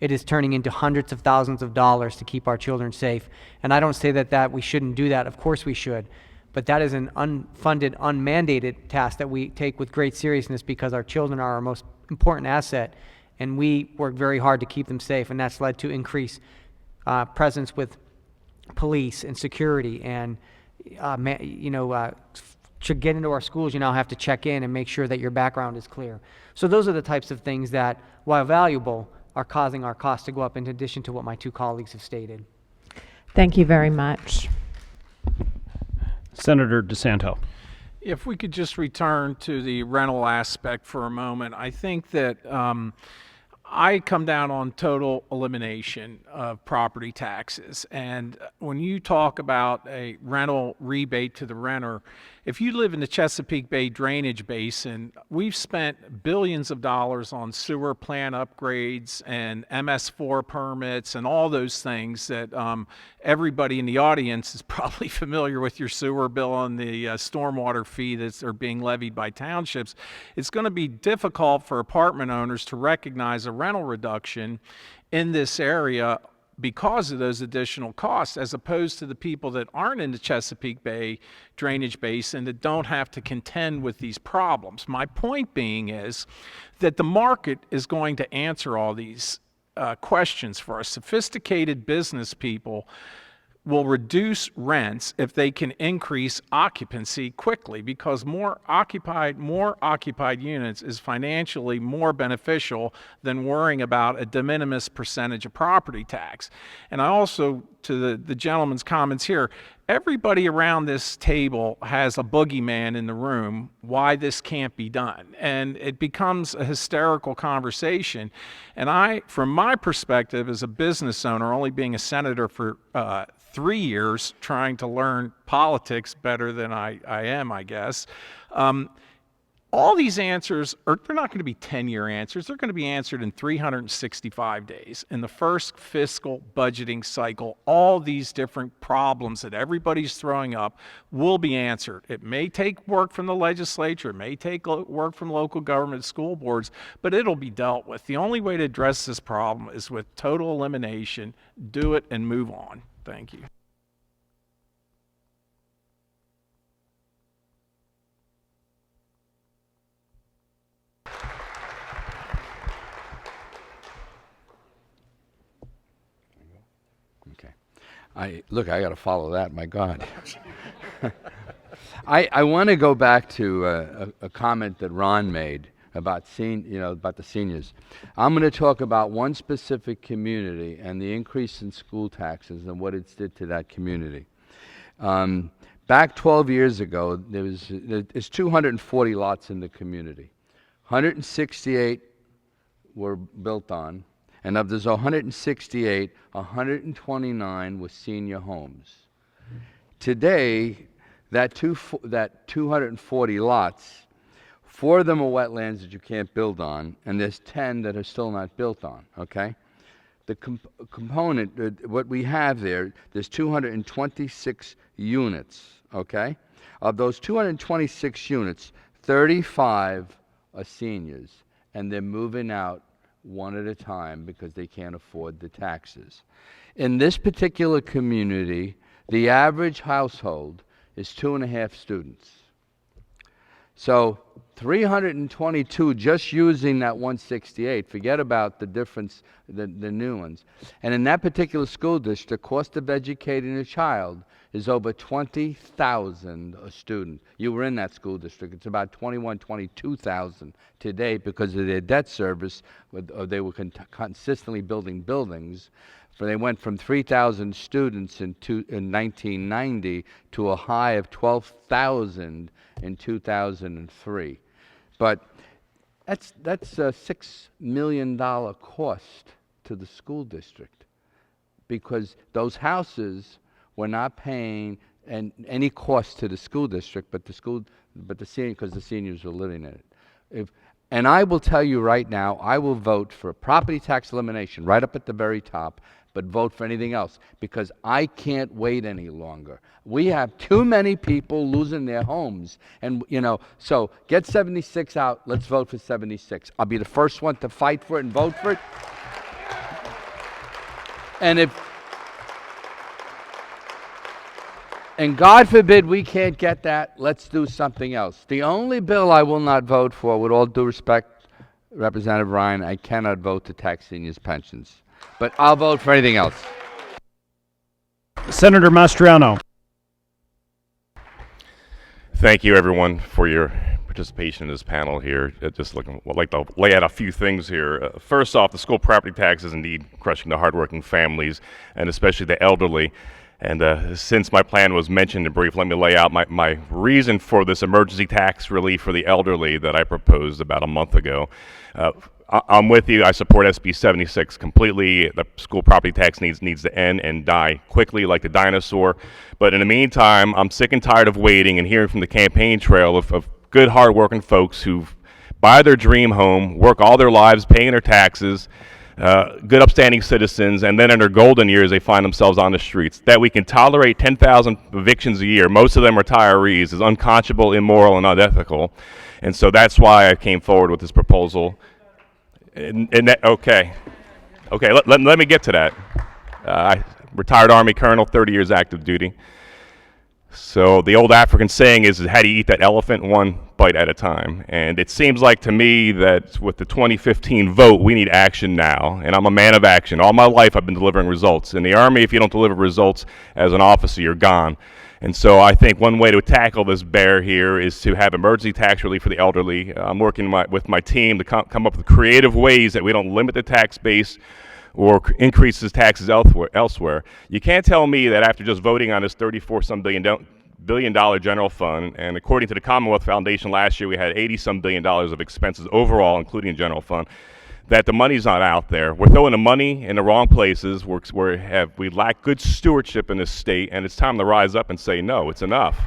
It is turning into hundreds of thousands of dollars to keep our children safe. And I don't say that we shouldn't do that. Of course we should. But that is an unfunded, unmandated task that we take with great seriousness because our children are our most important asset, and we work very hard to keep them safe, and that's led to increased presence with police and security. And, to get into our schools, you now have to check in and make sure that your background is clear. So those are the types of things that, while valuable, are causing our costs to go up in addition to what my two colleagues have stated. Thank you very much. Senator DeSanto. If we could just return to the rental aspect for a moment, I think that I come down on total elimination of property taxes. And when you talk about a rental rebate to the renter, if you live in the Chesapeake Bay drainage basin, we've spent billions of dollars on sewer plant upgrades and MS4 permits and all those things that everybody in the audience is probably familiar with your sewer bill and the stormwater fee that are being levied by townships. It's going to be difficult for apartment owners to recognize a rental reduction in this area because of those additional costs, as opposed to the people that aren't in the Chesapeake Bay drainage basin that don't have to contend with these problems. My point being is that the market is going to answer all these questions for us. Sophisticated business people will reduce rents if they can increase occupancy quickly, because more occupied units is financially more beneficial than worrying about a de minimis percentage of property tax. And I also, to the gentleman's comments here, everybody around this table has a boogeyman in the room why this can't be done. And it becomes a hysterical conversation. And I, from my perspective as a business owner, only being a senator for 3 years, trying to learn politics better than I am, I guess, all these answers they're not going to be 10-year answers. They're going to be answered in 365 days. In the first fiscal budgeting cycle, all these different problems that everybody's throwing up will be answered. It may take work from the legislature, it may take work from local government, school boards, but it'll be dealt with. The only way to address this problem is with total elimination. Do it and move on. Thank you. I got to follow that. My God. I want to go back to a comment that Ron made about about the seniors. I'm going to talk about one specific community and the increase in school taxes and what it did to that community. Back 12 years ago, there's 240 lots in the community. 168 were built on. And of those 168, 129 were senior homes. Today, that 240 lots, 4 of them are wetlands that you can't build on, and there's 10 that are still not built on, okay? The component, what we have there's 226 units, okay? Of those 226 units, 35 are seniors, and they're moving out one at a time because they can't afford the taxes. In this particular community, the average household is 2.5 students. So 322 just using that 168, forget about the difference, the new ones. And in that particular school district, the cost of educating a child is over $20,000 a student. You were in that school district. It's about $22,000 today because of their debt service. They were consistently building buildings. They went from 3,000 students in 1990 to a high of 12,000 in 2003. But that's a $6 million cost to the school district, because those houses were not paying any cost to the school district, but because the seniors were living in it. And I will tell you right now, I will vote for property tax elimination right up at the very top, but vote for anything else, because I can't wait any longer. We have too many people losing their homes, and so get 76 out. Let's vote for 76. I'll be the first one to fight for it and vote for it. And God forbid we can't get that, let's do something else. The only bill I will not vote for, with all due respect, Representative Ryan, I cannot vote to tax seniors' pensions. But I'll vote for anything else. Senator Mastriano. Thank you, everyone, for your participation in this panel here. I'd like to lay out a few things here. First off, the school property tax is indeed crushing the hardworking families, and especially the elderly. And since my plan was mentioned in brief, let me lay out my reason for this emergency tax relief for the elderly that I proposed about a month ago. I'm with you. I support SB 76 completely. The school property tax needs to end and die quickly like the dinosaur. But in the meantime, I'm sick and tired of waiting and hearing from the campaign trail of good, hardworking folks who buy their dream home, work all their lives paying their taxes, good upstanding citizens, and then in their golden years they find themselves on the streets. That we can tolerate 10,000 evictions a year, most of them retirees, is unconscionable, immoral, and unethical. And so that's why I came forward with this proposal. Okay, let me get to that. Retired Army colonel, 30 years active duty. So the old African saying is, how do you eat that elephant? One bite at a time. And it seems like to me that with the 2015 vote, we need action now. And I'm a man of action. All my life I've been delivering results. In the Army, if you don't deliver results as an officer, you're gone. And so I think one way to tackle this bear here is to have emergency tax relief for the elderly. I'm working with my team to come up with creative ways that we don't limit the tax base or increases taxes elsewhere. You can't tell me that after just voting on this $34-some billion general fund, and according to the Commonwealth Foundation last year we had $80-some billion of expenses overall, including general fund, that the money's not out there. We're throwing the money in the wrong places. We lack good stewardship in this state, and it's time to rise up and say, no, it's enough.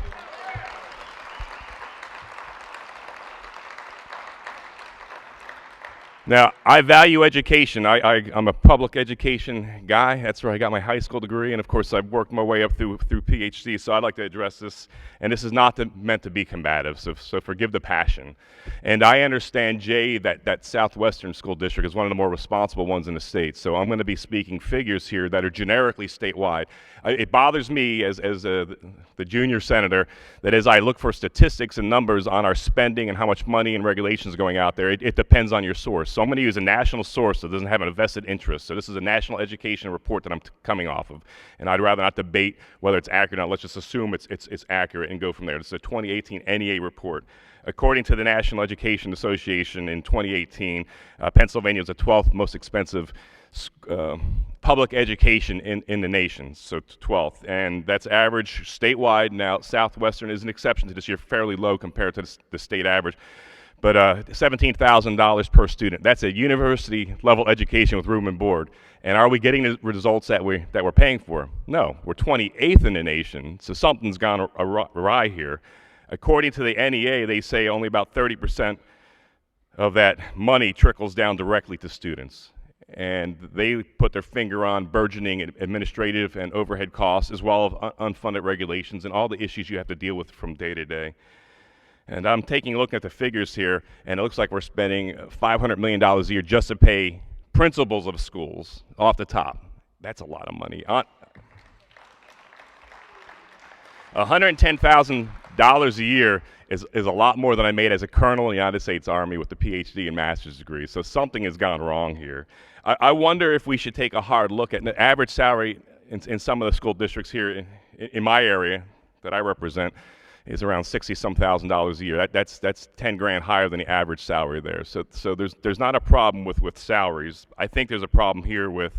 Now, I value education. I'm a public education guy. That's where I got my high school degree, and of course I've worked my way up through PhD, so I'd like to address this, and this is not meant to be combative, so forgive the passion. And I understand, Jay, that Southwestern School District is one of the more responsible ones in the state, so I'm going to be speaking figures here that are generically statewide. It bothers me as the junior senator that as I look for statistics and numbers on our spending and how much money and regulations are going out there, it depends on your source. So I'm going to use a national source that doesn't have a vested interest. So this is a national education report that I'm coming off of, and I'd rather not debate whether it's accurate or not. Let's just assume it's accurate and go from there. This is a 2018 NEA report. According to the National Education Association in 2018, Pennsylvania is the 12th most expensive public education in the nation, so 12th, and that's average statewide. Now, Southwestern is an exception to this year, fairly low compared to the state average, but $17,000 per student. That's a university-level education with room and board. And are we getting the results that we're paying for? No, we're 28th in the nation, so something's gone awry here. According to the NEA, they say only about 30% of that money trickles down directly to students. And they put their finger on burgeoning administrative and overhead costs, as well as unfunded regulations and all the issues you have to deal with from day to day. And I'm taking a look at the figures here, and it looks like we're spending $500 million a year just to pay principals of schools off the top. That's a lot of money. $110,000 a year is a lot more than I made as a colonel in the United States Army with a PhD and master's degree. So something has gone wrong here. I wonder if we should take a hard look at the average salary in some of the school districts here in my area that I represent is around $60-some thousand a year. That's 10 grand higher than the average salary there. So there's not a problem with salaries. I think there's a problem here with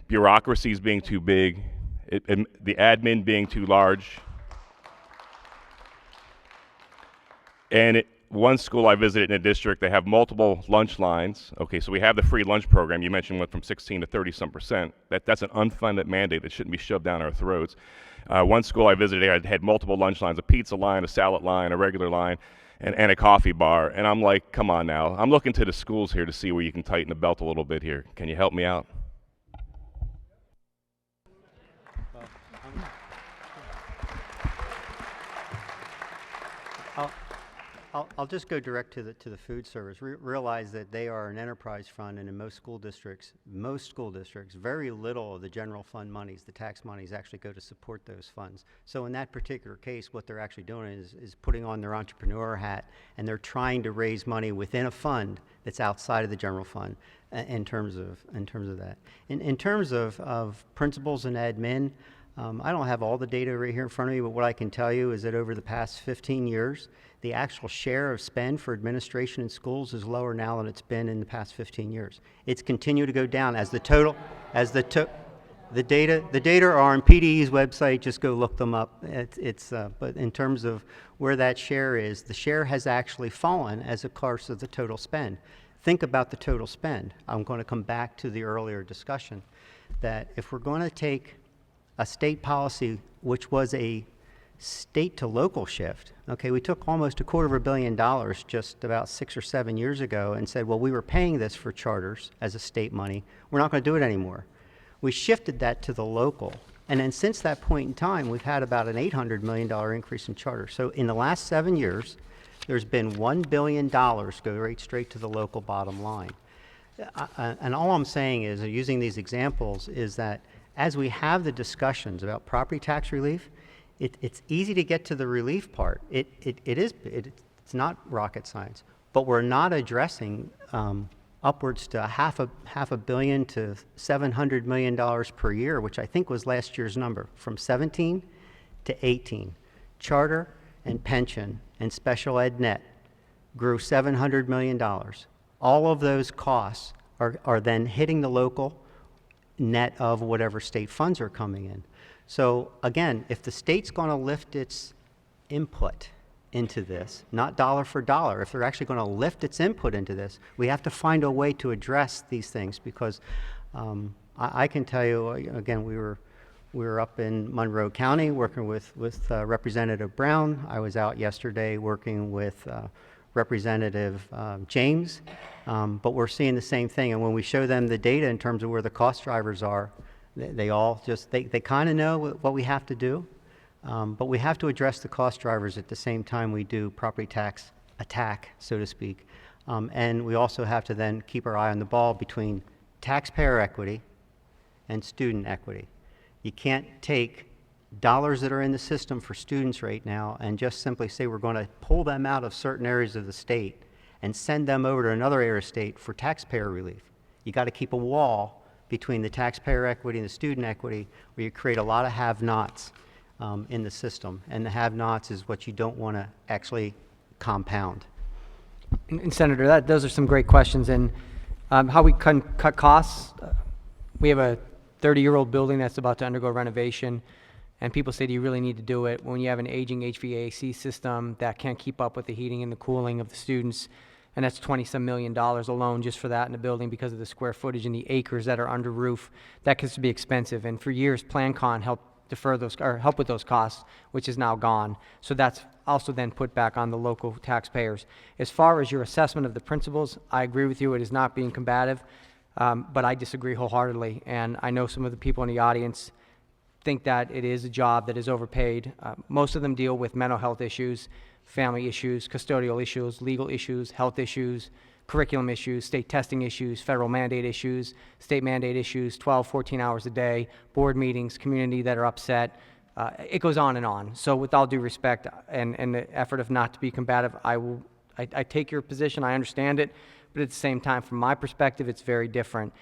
bureaucracies being too big, the admin being too large. And one school I visited in a district, they have multiple lunch lines. Okay, so we have the free lunch program. You mentioned went from 16 to 30-some%. That's an unfunded mandate that shouldn't be shoved down our throats. One school I visited had multiple lunch lines, a pizza line, a salad line, a regular line, and a coffee bar. And I'm like, come on now. I'm looking to the schools here to see where you can tighten the belt a little bit here. Can you help me out? I'll just go direct to the food service. Realize that they are an enterprise fund, and in most school districts, very little of the general fund monies, the tax monies, actually go to support those funds. So in that particular case, what they're actually doing is putting on their entrepreneur hat, and they're trying to raise money within a fund that's outside of the general fund in terms of that. In terms of principals and admin, I don't have all the data right here in front of me, but what I can tell you is that over the past 15 years, the actual share of spend for administration in schools is lower now than it's been in the past 15 years. It's continued to go down as the data are on PDE's website. Just go look them up. But in terms of where that share is, the share has actually fallen as a course of the total spend. Think about the total spend. I'm going to come back to the earlier discussion that if we're going to take a state policy, which was a state to local shift. Okay, we took almost $250 million just about 6 or 7 years ago and said, well, we were paying this for charters as a state money. We're not going to do it anymore. We shifted that to the local. And then since that point in time, we've had about an $800 million increase in charters. So in the last 7 years, there's been $1 billion go right straight to the local bottom line. And all I'm saying is, using these examples, is that as we have the discussions about property tax relief, it's easy to get to the relief part. It's not rocket science, but we're not addressing upwards to half a billion to $700 million per year, which I think was last year's number, from 17 to 18. Charter and pension and special ed net grew $700 million. All of those costs are then hitting the local net of whatever state funds are coming in. So again, if the state's going to lift its input into this, not dollar for dollar, if they're actually going to lift its input into this, we have to find a way to address these things, because I can tell you, again, we were up in Monroe County working with Representative Brown. I was out yesterday working with Representative James, but we're seeing the same thing. And when we show them the data in terms of where the cost drivers are, they all just, they kind of know what we have to do, but we have to address the cost drivers at the same time we do property tax attack, so to speak. And we also have to then keep our eye on the ball between taxpayer equity and student equity. You can't take dollars that are in the system for students right now and just simply say we're going to pull them out of certain areas of the state and send them over to another area of state for taxpayer relief. You got to keep a wall between the taxpayer equity and the student equity, where you create a lot of have-nots in the system. And the have-nots is what you don't want to actually compound. And Senator, those are some great questions. And how we can cut costs, we have a 30-year-old building that's about to undergo renovation, and people say, do you really need to do it when you have an aging HVAC system that can't keep up with the heating and the cooling of the students? And that's $20-some million alone just for that in the building, because of the square footage and the acres that are under roof. That gets to be expensive. And for years, PlanCon helped defer those, or help with those costs, which is now gone. So that's also then put back on the local taxpayers. As far as your assessment of the principals, I agree with you. It is not being combative, but I disagree wholeheartedly. And I know some of the people in the audience think that it is a job that is overpaid. Most of them deal with mental health issues, family issues, custodial issues, legal issues, health issues, curriculum issues, state testing issues, federal mandate issues, state mandate issues, 12, 14 hours a day, board meetings, community that are upset. It goes on and on. So with all due respect and the effort of not to be combative, I take your position, I understand it, but at the same time, from my perspective, it's very different.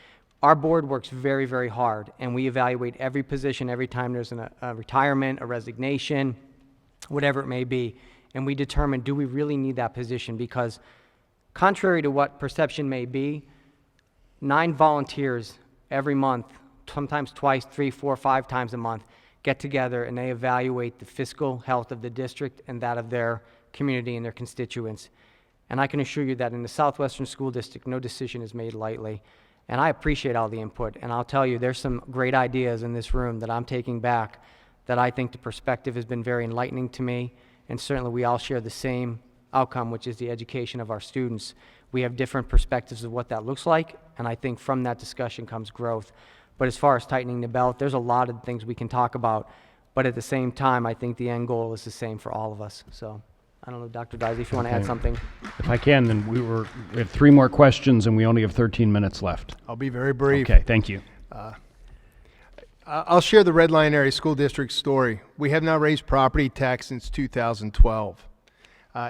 Our board works very, very hard, and we evaluate every position every time there's a retirement, a resignation, whatever it may be, and we determine, do we really need that position? Because contrary to what perception may be, 9 volunteers every month, sometimes twice, 3, 4, 5 times a month, get together and they evaluate the fiscal health of the district and that of their community and their constituents. And I can assure you that in the Southwestern School District, no decision is made lightly. And I appreciate all the input, and I'll tell you, there's some great ideas in this room that I'm taking back that I think the perspective has been very enlightening to me, and certainly we all share the same outcome, which is the education of our students. We have different perspectives of what that looks like, and I think from that discussion comes growth. But as far as tightening the belt, there's a lot of things we can talk about, but at the same time, I think the end goal is the same for all of us. So I don't know, Dr. Dicey, if you want to add something. If I can, then we have 3 more questions, and we only have 13 minutes left. I'll be very brief. Okay, thank you. I'll share the Red Line Area School District story. We have not raised property tax since 2012.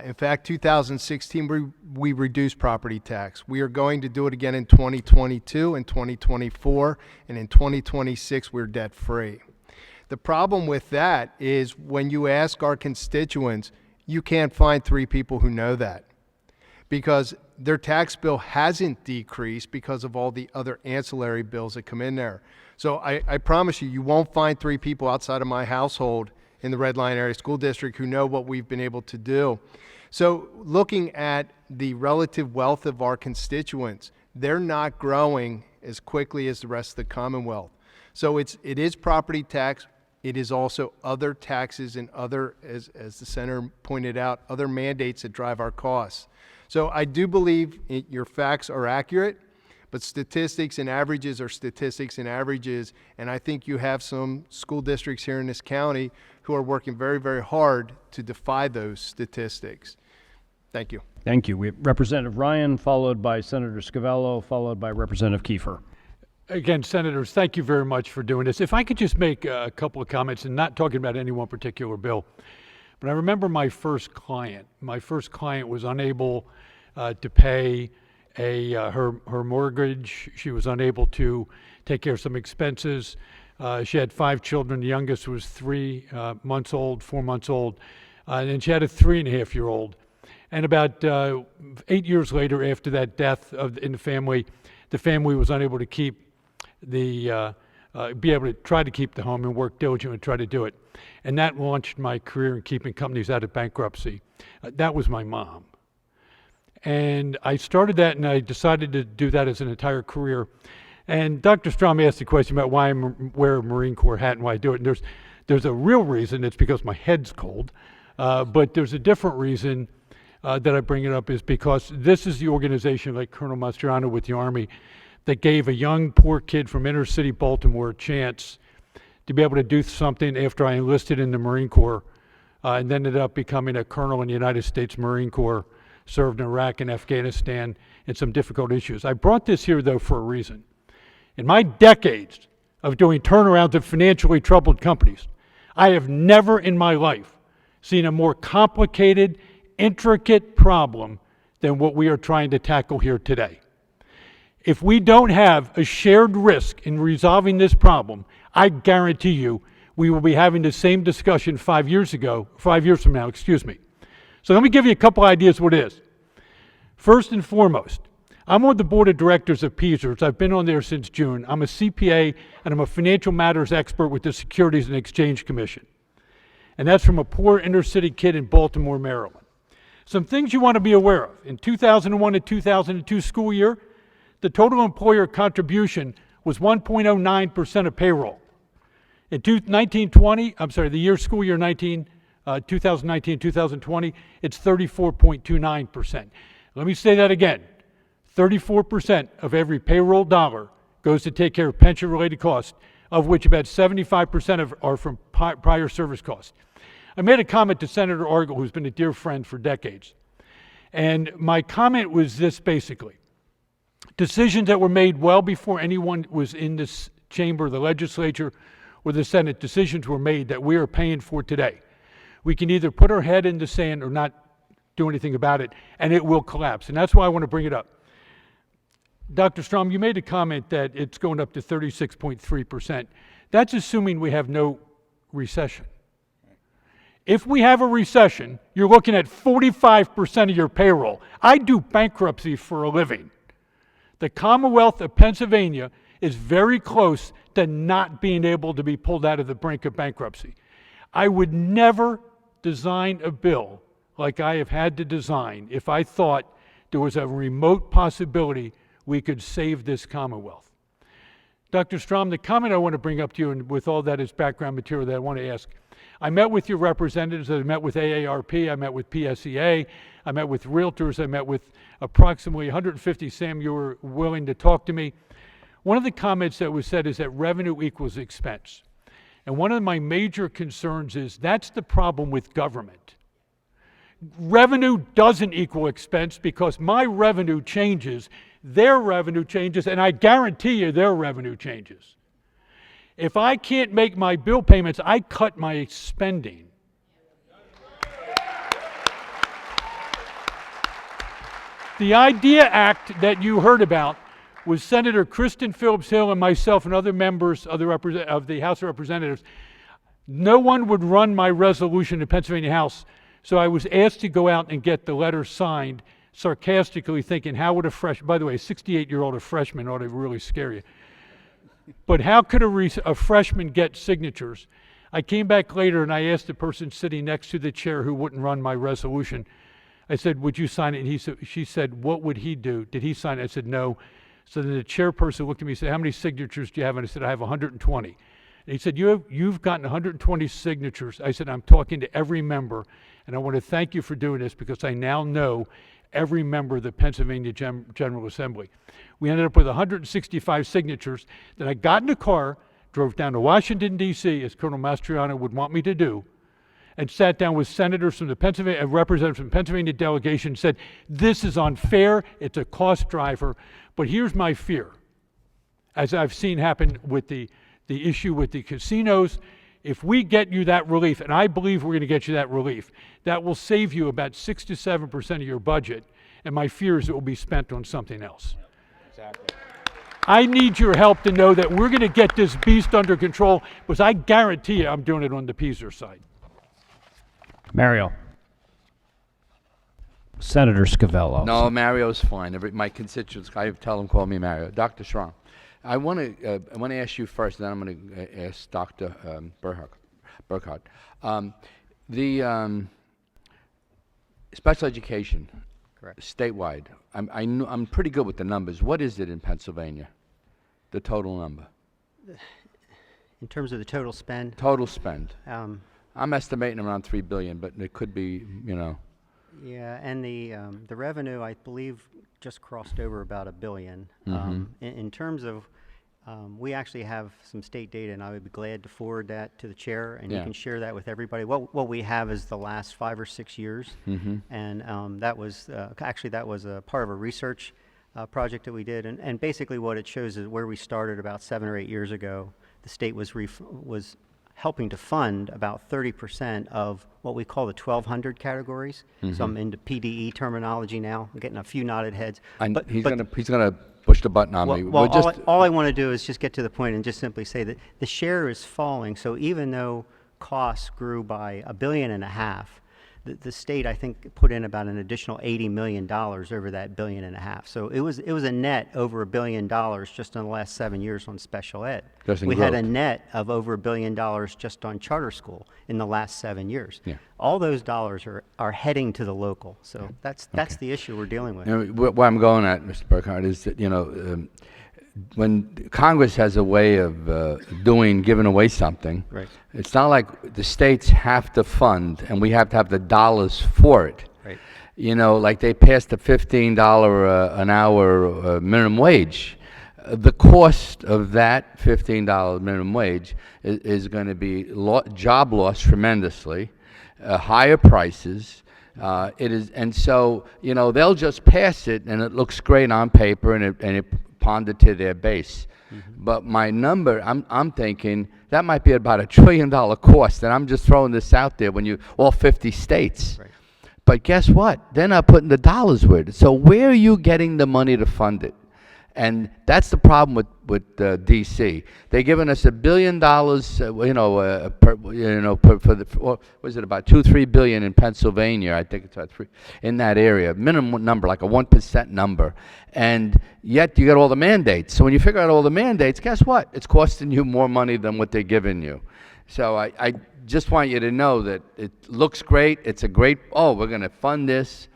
In fact, 2016, we reduced property tax. We are going to do it again in 2022 and 2024, and in 2026, we're debt-free. The problem with that is when you ask our constituents, you can't find 3 people who know that, because their tax bill hasn't decreased because of all the other ancillary bills that come in there. So I promise you, you won't find 3 people outside of my household in the Red Line Area School District who know what we've been able to do. So looking at the relative wealth of our constituents, they're not growing as quickly as the rest of the Commonwealth. So it is property tax. It is also other taxes and other, as the senator pointed out, other mandates that drive our costs. So I do believe your facts are accurate, but statistics and averages are statistics and averages, and I think you have some school districts here in this county who are working very, very hard to defy those statistics. Thank you. Thank you. We have Representative Ryan, followed by Senator Covello, followed by Representative Kiefer. Again, Senators, thank you very much for doing this. If I could just make a couple of comments, and not talking about any one particular bill, but I remember my first client. My first client was unable to pay her mortgage. She was unable to take care of some expenses. She had 5 children. The youngest was 3 months old, 4 months old, and then she had a 3.5-year-old. And about 8 years later, after that death in the family was unable to keep be able to try to keep the home and work diligently and try to do it. And that launched my career in keeping companies out of bankruptcy. That was my mom. And I started that, and I decided to do that as an entire career. And Dr. Strom asked the question about why I wear a Marine Corps hat and why I do it. And there's a real reason. It's because my head's cold. But there's a different reason that I bring it up, is because this is the organization, like Colonel Mastriano with the Army, that gave a young, poor kid from inner city Baltimore a chance to be able to do something after I enlisted in the Marine Corps, and then ended up becoming a colonel in the United States Marine Corps, served in Iraq and Afghanistan, and some difficult issues. I brought this here, though, for a reason. In my decades of doing turnarounds of financially troubled companies, I have never in my life seen a more complicated, intricate problem than what we are trying to tackle here today. If we don't have a shared risk in resolving this problem, I guarantee you we will be having the same discussion 5 years from now, excuse me. So let me give you a couple ideas what it is. First and foremost, I'm on the board of directors of PEASERS. I've been on there since June. I'm a CPA, and I'm a financial matters expert with the Securities and Exchange Commission. And that's from a poor inner city kid in Baltimore, Maryland. Some things you want to be aware of. In 2001 to 2002 school year, the total employer contribution was 1.09% of payroll. In the school year 2019-2020, it's 34.29%. Let me say that again. 34% of every payroll dollar goes to take care of pension-related costs, of which about 75% are from prior service costs. I made a comment to Senator Argyle, who's been a dear friend for decades. And my comment was this, basically. Decisions that were made well before anyone was in this chamber, the legislature, or the Senate, decisions were made that we are paying for today. We can either put our head in the sand or not do anything about it, and it will collapse. And that's why I want to bring it up. Dr. Strom, you made a comment that it's going up to 36.3%. That's assuming we have no recession. If we have a recession, you're looking at 45% of your payroll. I do bankruptcy for a living. The Commonwealth of Pennsylvania is very close to not being able to be pulled out of the brink of bankruptcy. I would never design a bill like I have had to design if I thought there was a remote possibility we could save this Commonwealth. Dr. Strom, the comment I want to bring up to you, and with all that is background material that I want to ask, I met with your representatives. I met with AARP, I met with PSEA, I met with realtors, I met with approximately 150. Sam, you were willing to talk to me. One of the comments that was said is that revenue equals expense. And one of my major concerns is that's the problem with government. Revenue doesn't equal expense because my revenue changes, their revenue changes, and I guarantee you their revenue changes. If I can't make my bill payments, I cut my spending. The IDEA Act that you heard about was Senator Kristen Phillips-Hill and myself and other members of the House of Representatives. No one would run my resolution in the Pennsylvania House, so I was asked to go out and get the letter signed, sarcastically thinking, how would a by the way, a 68-year-old freshman ought to really scare you. But how could a freshman get signatures? I came back later and I asked the person sitting next to the chair who wouldn't run my resolution, I said, would you sign it? And she said, what would he do? Did he sign it? I said, no. So then the chairperson looked at me and said, how many signatures do you have? And I said, I have 120. And he said, you've gotten 120 signatures. I said, I'm talking to every member, and I want to thank you for doing this because I now know every member of the Pennsylvania General Assembly. We ended up with 165 signatures. Then I got in a car, drove down to Washington, D.C., as Colonel Mastriano would want me to do, and sat down with senators from the Pennsylvania, representatives from the Pennsylvania delegation, and said, this is unfair, it's a cost driver. But here's my fear, as I've seen happen with the issue with the casinos. If we get you that relief, and I believe we're going to get you that relief, that will save you about 6 to 7% of your budget, and my fear is it will be spent on something else. Exactly. I need your help to know that we're going to get this beast under control, because I guarantee you I'm doing it on the Peaser side. Mario. Senator Covello. No, Mario's fine. My constituents, I tell them call me Mario. Dr. Strom, I want to ask you first, and then I'm going to ask Dr. Burkhardt. The special education, correct, statewide. I'm pretty good with the numbers. What is it in Pennsylvania? The total number. In terms of the total spend? Total spend. I'm estimating around $3 billion, but it could be, you know. Yeah, and the revenue, I believe, just crossed over about $1 billion. In terms of, we actually have some state data, and I would be glad to forward that to the chair, and you can share that with everybody. What we have is the last 5 or 6 years, and that was actually that was a part of a research project that we did, and basically what it shows is where we started about 7 or 8 years ago. The state was helping to fund about 30% of what we call the 1,200 categories. So I'm into PDE terminology now. I'm getting a few nodded heads. He's gonna push the button on me. Well, all I want to do is just get to the point and just simply say that the share is falling. So even though costs grew by $1.5 billion, the state, I think, put in about an additional $80 million over that $1.5 billion. So it was a net over $1 billion just in the last 7 years on special ed. We had a net of over $1 billion just on charter school in the last 7 years. Yeah. All those dollars are heading to the local. So that's the issue we're dealing with. You know, what I'm going at, Mr. Burkhardt, is that, you know, when Congress has a way of giving away something, right, it's not like the states have to fund and we have to have the dollars for it. Right. You know, like they passed the $15 an hour minimum wage. The cost of that $15 minimum wage is going to be job loss tremendously, higher prices. And so, you know, they'll just pass it and it looks great on paper and it ponded to their base. But my number, I'm thinking that might be about $1 trillion cost, and I'm just throwing this out there when all 50 states. Right. But guess what? They're not putting the dollars with it. So where are you getting the money to fund it? And that's the problem with DC. They're giving us $1 billion, was it about $2-3 billion in Pennsylvania? I think it's about in that area, minimum number, like a 1% number. And yet you got all the mandates. So when you figure out all the mandates, guess what? It's costing you more money than what they're giving you. So I just want you to know that it looks great. It's a great, we're going to fund this.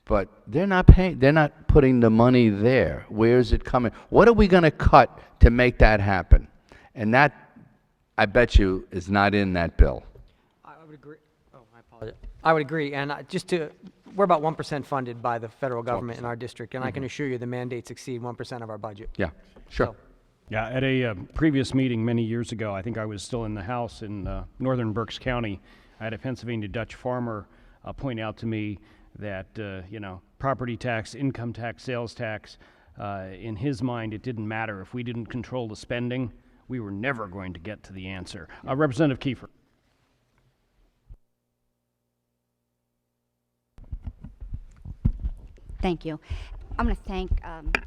But they're not paying. They're not putting the money there. Where is it coming? What are we going to cut to make that happen? And that, I bet you, is not in that bill. I would agree. Oh, I apologize. I would agree. And we're about 1% funded by the federal government in our district, and I can assure you the mandates exceed 1% of our budget. Yeah, sure. So. Yeah, at a previous meeting many years ago, I think I was still in the House in northern Berks County, I had a Pennsylvania Dutch farmer point out to me that, property tax, income tax, sales tax, in his mind, it didn't matter. If we didn't control the spending, we were never going to get to the answer. Representative Kiefer. Thank you. I'm going to thank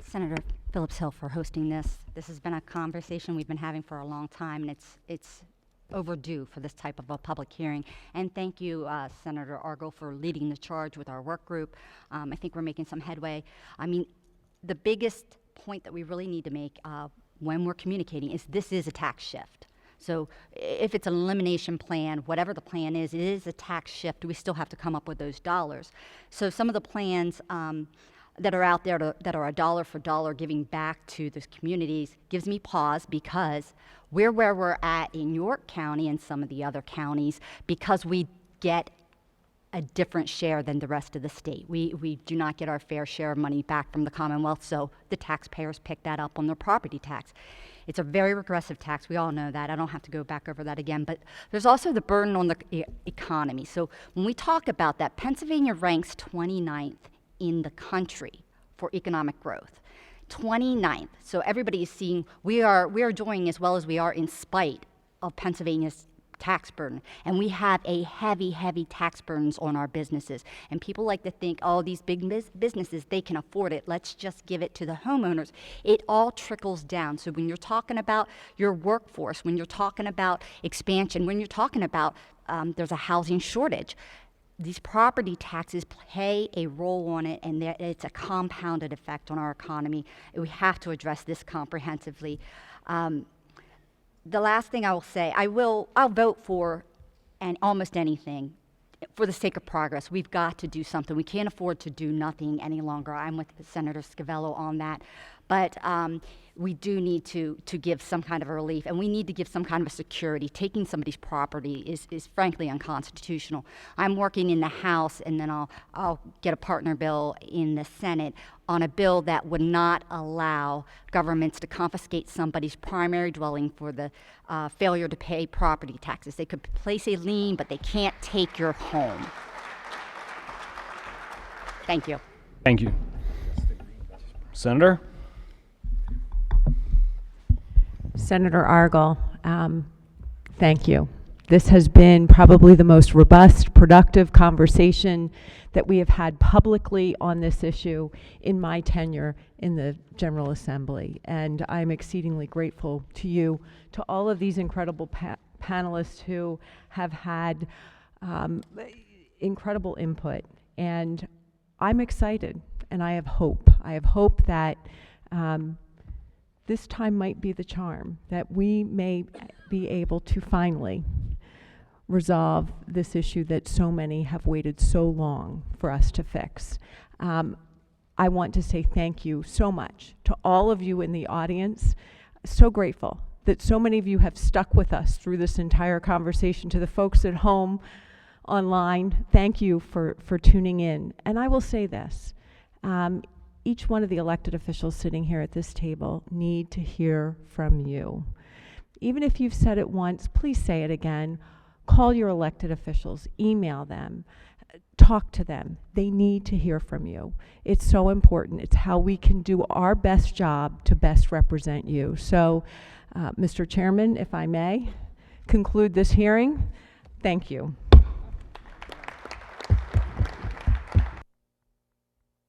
Senator Phillips-Hill for hosting this. This has been a conversation we've been having for a long time, and it's overdue for this type of a public hearing. And thank you, Senator Argo, for leading the charge with our work group. I think we're making some headway. I mean, the biggest point that we really need to make when we're communicating is this is a tax shift. So if it's an elimination plan, whatever the plan is, it is a tax shift. We still have to come up with those dollars. So some of the plans that are out there that are a dollar for dollar giving back to the communities gives me pause, because we're where we're at in York County and some of the other counties because we get a different share than the rest of the state. We do not get our fair share of money back from the Commonwealth, so the taxpayers pick that up on their property tax. It's a very regressive tax. We all know that. I don't have to go back over that again. But there's also the burden on the economy. So when we talk about that, Pennsylvania ranks 29th in the country for economic growth. 29th. So everybody is seeing we are doing as well as we are in spite of Pennsylvania's tax burden. And we have a heavy tax burdens on our businesses. And people like to think, oh, these big businesses, they can afford it. Let's just give it to the homeowners. It all trickles down. So when you're talking about your workforce, when you're talking about expansion, when you're talking about there's a housing shortage, these property taxes play a role on it, and it's a compounded effect on our economy. We have to address this comprehensively. The last thing I will say, I'll vote for almost anything for the sake of progress. We've got to do something. We can't afford to do nothing any longer. I'm with Senator Covello on that. But we do need to give some kind of a relief, and we need to give some kind of a security. Taking somebody's property is frankly unconstitutional. I'm working in the House, and then I'll get a partner bill in the Senate on a bill that would not allow governments to confiscate somebody's primary dwelling for the failure to pay property taxes. They could place a lien, but they can't take your home. Thank you. Thank you. Senator? Senator Argyle, thank you. This has been probably the most robust, productive conversation that we have had publicly on this issue in my tenure in the General Assembly. And I'm exceedingly grateful to you, to all of these incredible panelists who have had incredible input. And I'm excited, and I have hope. I have hope that this time might be the charm, that we may be able to finally resolve this issue that so many have waited so long for us to fix. I want to say thank you so much to all of you in the audience. So grateful that so many of you have stuck with us through this entire conversation. To the folks at home, online, thank you for tuning in. And I will say this, each one of the elected officials sitting here at this table need to hear from you. Even if you've said it once, please say it again. Call your elected officials, email them, talk to them. They need to hear from you. It's so important. It's how we can do our best job to best represent you. So, Mr. Chairman, if I may conclude this hearing, thank you.